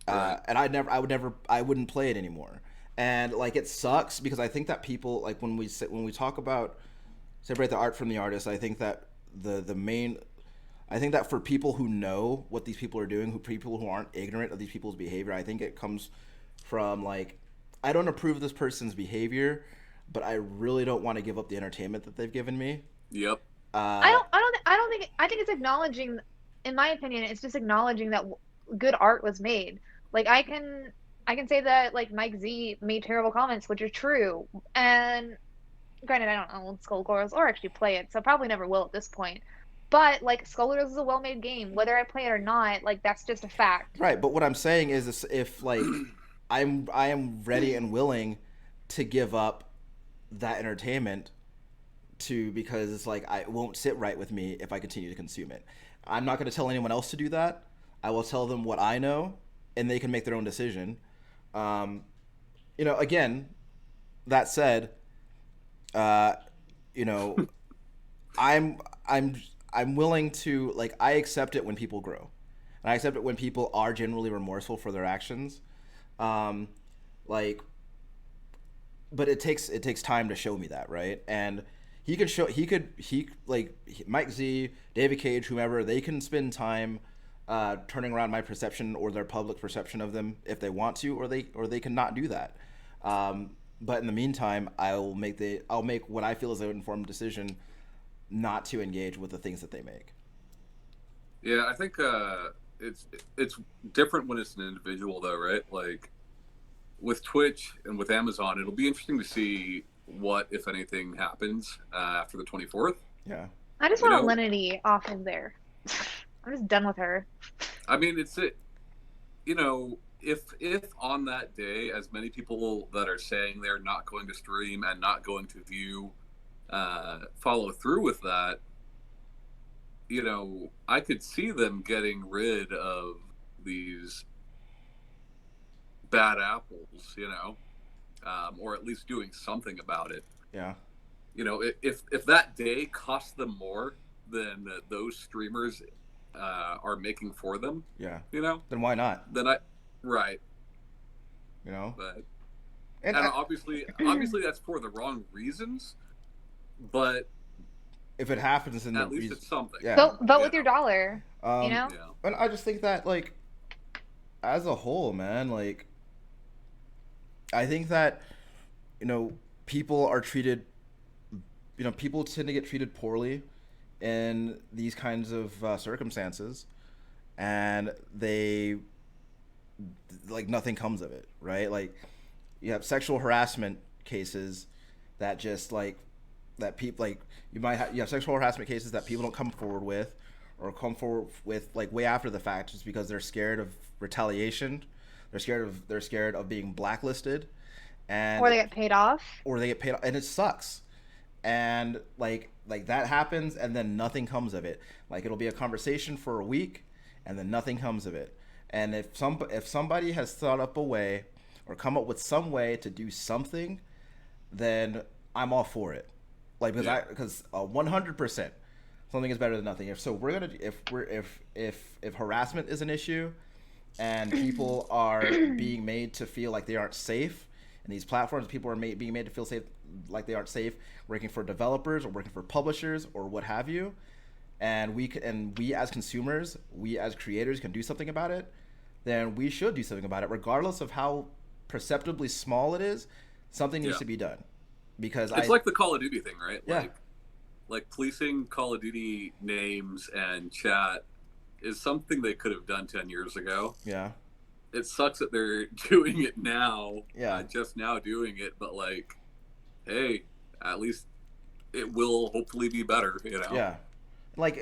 Right. And I wouldn't play it anymore. And like it sucks because I think that people like when we talk about separate the art from the artist, I think that the main I think that for people who know what these people are doing, people who aren't ignorant of these people's behavior, I think it comes from like, I don't approve of this person's behavior, but I really don't want to give up the entertainment that they've given me. Yep. Uh, I don't think. I think it's acknowledging. In my opinion, it's just acknowledging that good art was made. Like I can say that like Mike Z made terrible comments, which are true. And granted, I don't own Skullgirls or actually play it, so probably never will at this point. But like Skullgirls is a well-made game, whether I play it or not. Like that's just a fact. right, but what I'm saying is if like I am ready and willing to give up that entertainment to because it's like it won't sit right with me if I continue to consume it. I'm not going to tell anyone else to do that. I will tell them what I know, and they can make their own decision. Um, again, that said, uh, you know, I'm I'm I'm willing to like I accept it when people grow, and I accept it when people are generally remorseful for their actions. Um, like but it takes time to show me that, right? And he like Mike Z, David Cage, whomever, they can spend time turning around my perception or their public perception of them if they want to, or they can not do that. But in the meantime, I'll make what I feel is an informed decision not to engage with the things that they make. Yeah, I think it's different when it's an individual, though, right? Like with Twitch and with Amazon, it'll be interesting to see what, if anything, happens after the 24th. Yeah. I just You want know, Alinity off of there. I'm just done with her. I mean, it's it. If on that day, as many people that are saying they're not going to stream and not going to view follow through with that, I could see them getting rid of these bad apples, or at least doing something about it. Yeah. If that day costs them more than those streamers are making for them, Yeah. you know, Then why not? then right. You know. But And obviously that's for the wrong reasons, but if it happens in the at least it's something. yeah. Vote with your dollar. You know? Yeah. And I just think that like as a whole, man, like I think that people are treated people tend to get treated poorly in these kinds of circumstances, and they like nothing comes of it, right? Like you have sexual harassment cases that just like that people like you have sexual harassment cases that people don't come forward with or come forward with like way after the fact just because they're scared of retaliation. They're scared of being blacklisted, and Or they get paid off. and it sucks. And like that happens, and then nothing comes of it. Like it'll be a conversation for a week, and then nothing comes of it. And if somebody has thought up a way or come up with some way to do something, then I'm all for it. Like because 100% something is better than nothing. If harassment is an issue, and people are being made to feel like they aren't safe, and these platforms, people are being made to feel safe, like they aren't safe, working for developers or working for publishers or what have you, and we as consumers, we as creators can do something about it, then we should do something about it, regardless of how perceptibly small it is. Something needs to be done, because it's like the Call of Duty thing, right? Yeah. Like policing Call of Duty names and chat is something they could have done 10 years ago. Yeah. It sucks that they're doing it now. Yeah. Just now doing it, but like, hey, at least it will hopefully be better, Yeah. Like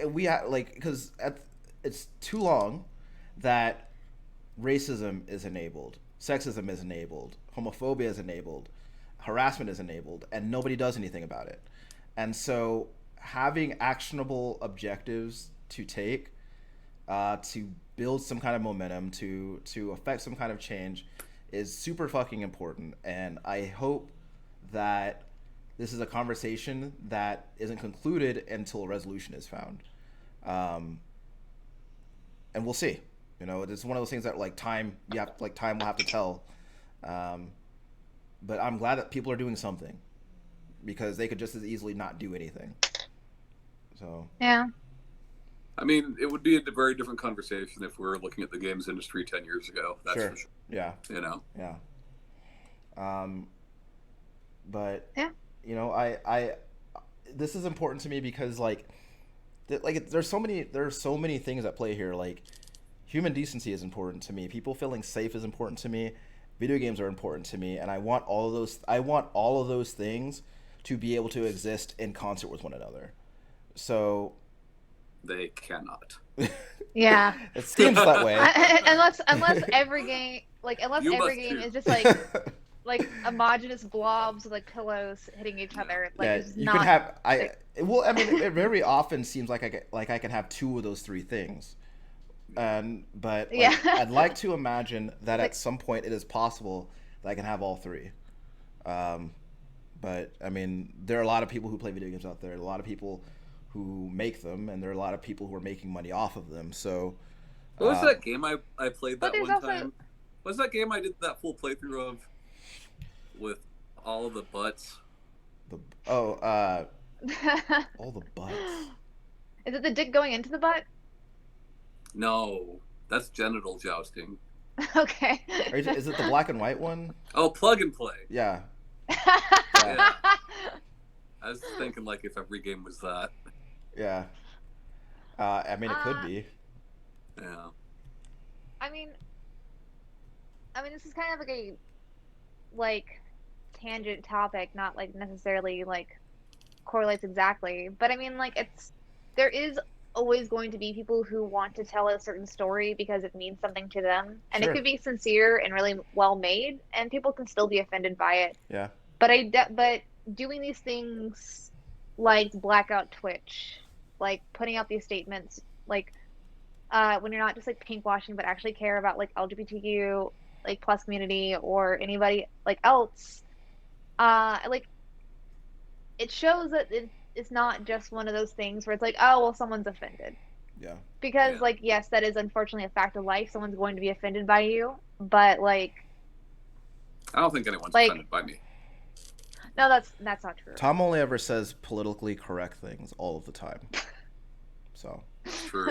because it's too long that racism is enabled, sexism is enabled, homophobia is enabled, harassment is enabled, and nobody does anything about it. And so having actionable objectives to take to build some kind of momentum, to affect some kind of change, is super fucking important. And I hope that this is a conversation that isn't concluded until a resolution is found. And we'll see. It's one of those things that time will have to tell. But I'm glad that people are doing something, because they could just as easily not do anything. So Yeah. I mean, it would be a very different conversation if we were looking at the games industry 10 years ago. That's Sure. for sure. Yeah. You know? Yeah. Um, but Yeah. you know, this is important to me because there's so many things at play here. Like human decency is important to me. People feeling safe is important to me. Video games are important to me, and I want all of those. I want all of those things to be able to exist in concert with one another. So They cannot. Yeah. it seems that way. Unless every game, You must is too. just like homogenous blobs with like pillows hitting each other. Like Yeah, it's just you not. can have. Well, I mean, it very often seems like I can have two of those three things, but Yeah. I'd like to imagine that Like- at some point it is possible that I can have all three. Um, but I mean, there are a lot of people who play video games out there. A lot of people who make them, and there are a lot of people who are making money off of them. So, What was that game I played But that there's one also- time? What's that game I did that full playthrough of with all of the butts? all the butts. Is it the dick going into the butt? No, that's genital jousting. Okay. Is it the black and white one? Oh, Plug and Play. Yeah. Yeah. I was thinking like if every game was that. Yeah. I mean, it could be. Yeah. I mean, this is kind of like tangent topic, not like necessarily like correlates exactly, but I mean, like there is always going to be people who want to tell a certain story because it means something to them, and Sure. it could be sincere and really well made, and people can still be offended by it. Yeah. But doing these things like blackout Twitch, like putting out these statements, like when you're not just like pinkwashing, but actually care about like LGBTQ like plus community or anybody like else, like it shows that it's not just one of those things where it's like, oh well, someone's offended. Yeah. Because Yeah. like yes, that is unfortunately a fact of life. Someone's going to be offended by you, but like I don't think anyone's Like- offended by me. no, that's not true. Tom only ever says politically correct things all of the time. So, It's true.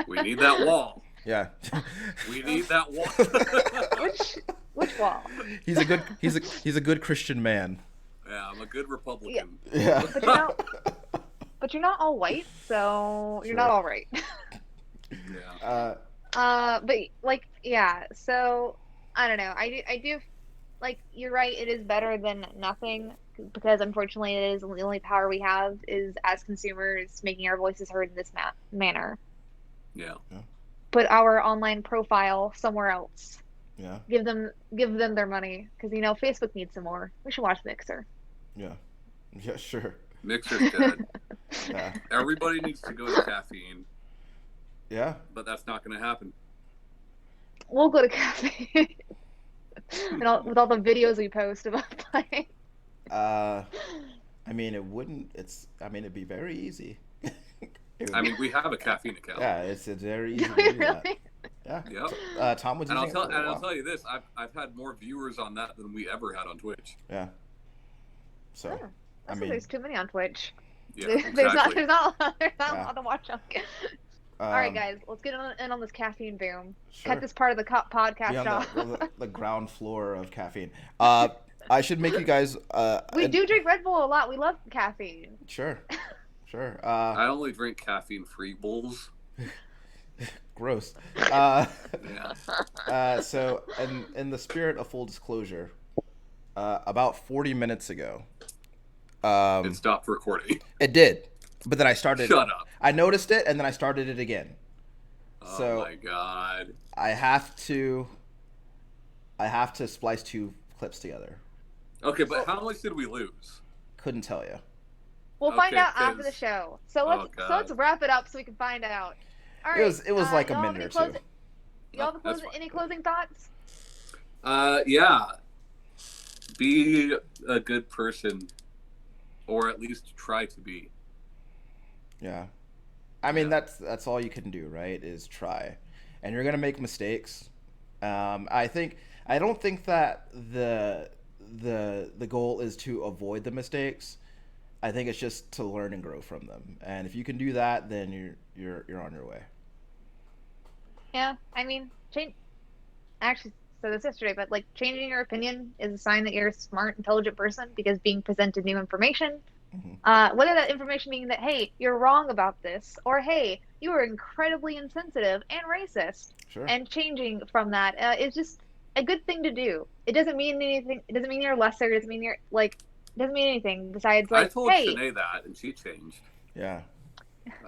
We need that wall. yeah. We need that wall. Which wall? he's a good Christian man. Yeah, I'm a good Republican. Yeah. But you're not all white, so you're Sure. not all right. Yeah. But like yeah, so I don't know. I do like you're right. It is better than nothing because unfortunately, it is the only power we have is as consumers making our voices heard in this manner. Yeah. Put our online profile somewhere else. Yeah. Give them their money because Facebook needs some more. We should watch Mixer. Yeah. Yeah. Sure. Mixer's good. Yeah. Everybody needs to go to caffeine, Yeah. but that's not going to happen. We'll go to cafe. With all the videos we post about playing. I mean, it wouldn't. I mean, it'd be very easy. I mean, we have a caffeine account. Yeah, it's very easy Do to we do that. really? Yeah. Yep. Tom was And using it for a I'll while. tell you this: I've had more viewers on that than we ever had on Twitch. Yeah. So, Oh, I also, mean, there's too many on Twitch. Yeah, There's not exactly. a Yeah. lot to watch on. All right, um, guys, let's get in on this caffeine boom. Sure. Cut this part of the podcast Be on off. the ground floor of caffeine. I should make you guys. We do drink Red Bull a lot. We love caffeine. Sure. Sure. I only drink caffeine-free bulls. Gross. Yeah. So, in the spirit of full disclosure, about 40 minutes ago, It stopped recording. it did, but then I started. Shut up. I noticed it, and then I started it again. Oh So- my god. I have to splice two clips together. Okay, but how much did we lose? Couldn't tell you. We'll find Okay, out after the 'cause- show. So Oh, let's God. wrap it up so we can find out. All right. It was like a y'all have minute any or two. Y'all have That's fine. any closing thoughts? Yeah. Be a good person, or at least try to be. Yeah. I mean, Yeah. that's all you can do, right? Is try, and you're gonna make mistakes. I don't think that the goal is to avoid the mistakes. I think it's just to learn and grow from them. And if you can do that, then you're on your way. Yeah, I mean, change. I actually said this yesterday, but like changing your opinion is a sign that you're a smart, intelligent person because being presented new information, Hmm. whether that information being that, hey, you're wrong about this, or hey, you are incredibly insensitive and racist, Sure. and changing from that is just a good thing to do. It doesn't mean anything. It doesn't mean you're lesser. It doesn't mean you're like. It doesn't mean anything besides I like, told hey, Shanae that, and she changed. Yeah.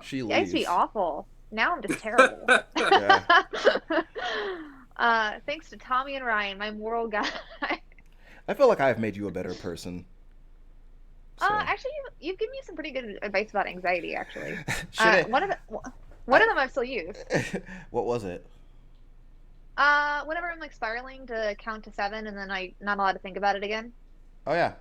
She I used to be leaves. awful. Now I'm just terrible. Yeah. Thanks to Tommy and Ryan, my moral guide. I feel like I've made you a better person. So. Actually, you've given me some pretty good advice about anxiety. Actually, Should I? one of them I've still used. What was it? Whenever I'm like spiraling, to count to 7, and then I not allowed to think about it again. Oh yeah,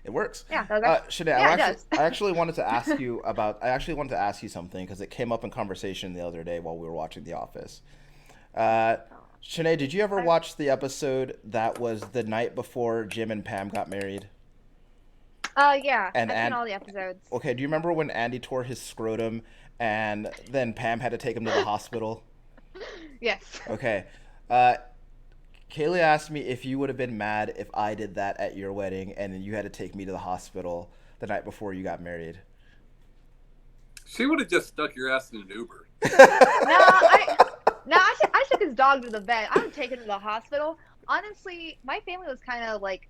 it works. Yeah, that was Shanae, yeah, it does. I actually wanted to ask you about. I actually wanted to ask you something because it came up in conversation the other day while we were watching The Office. Shanae, did you ever watch the episode that was the night before Jim and Pam got married? Yeah, And I've seen all the episodes. Okay, do you remember when Andy tore his scrotum and then Pam had to take him to the hospital? Yes. Okay. Kaylee asked me if you would have been mad if I did that at your wedding and then you had to take me to the hospital the night before you got married. She would have just stuck your ass in an Uber. No, I took his dog to the vet. I would take him to the hospital. Honestly, my family was kind of like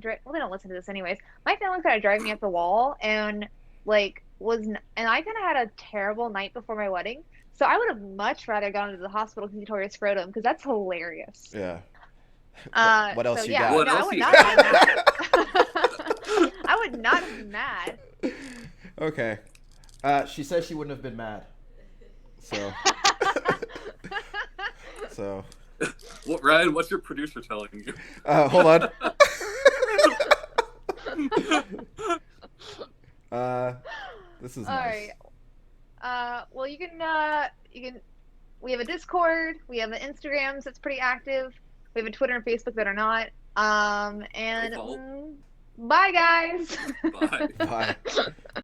well, they don't listen to this anyways. My family was kind of driving me up the wall, and like and I kind of had a terrible night before my wedding. So I would have much rather gone to the hospital because he tore his scrotum, because that's hilarious. Yeah. What So else you yeah, got? What no, I else would you not have been mad. I would not have been mad. Okay. She says she wouldn't have been mad. So. So. What, Ryan? What's your producer telling you? Hold on. This is All nice. right. Well, you can. We have a Discord. We have an Instagram that's pretty active. We have a Twitter and Facebook that are not. And Go follow. bye, guys. Bye. Bye.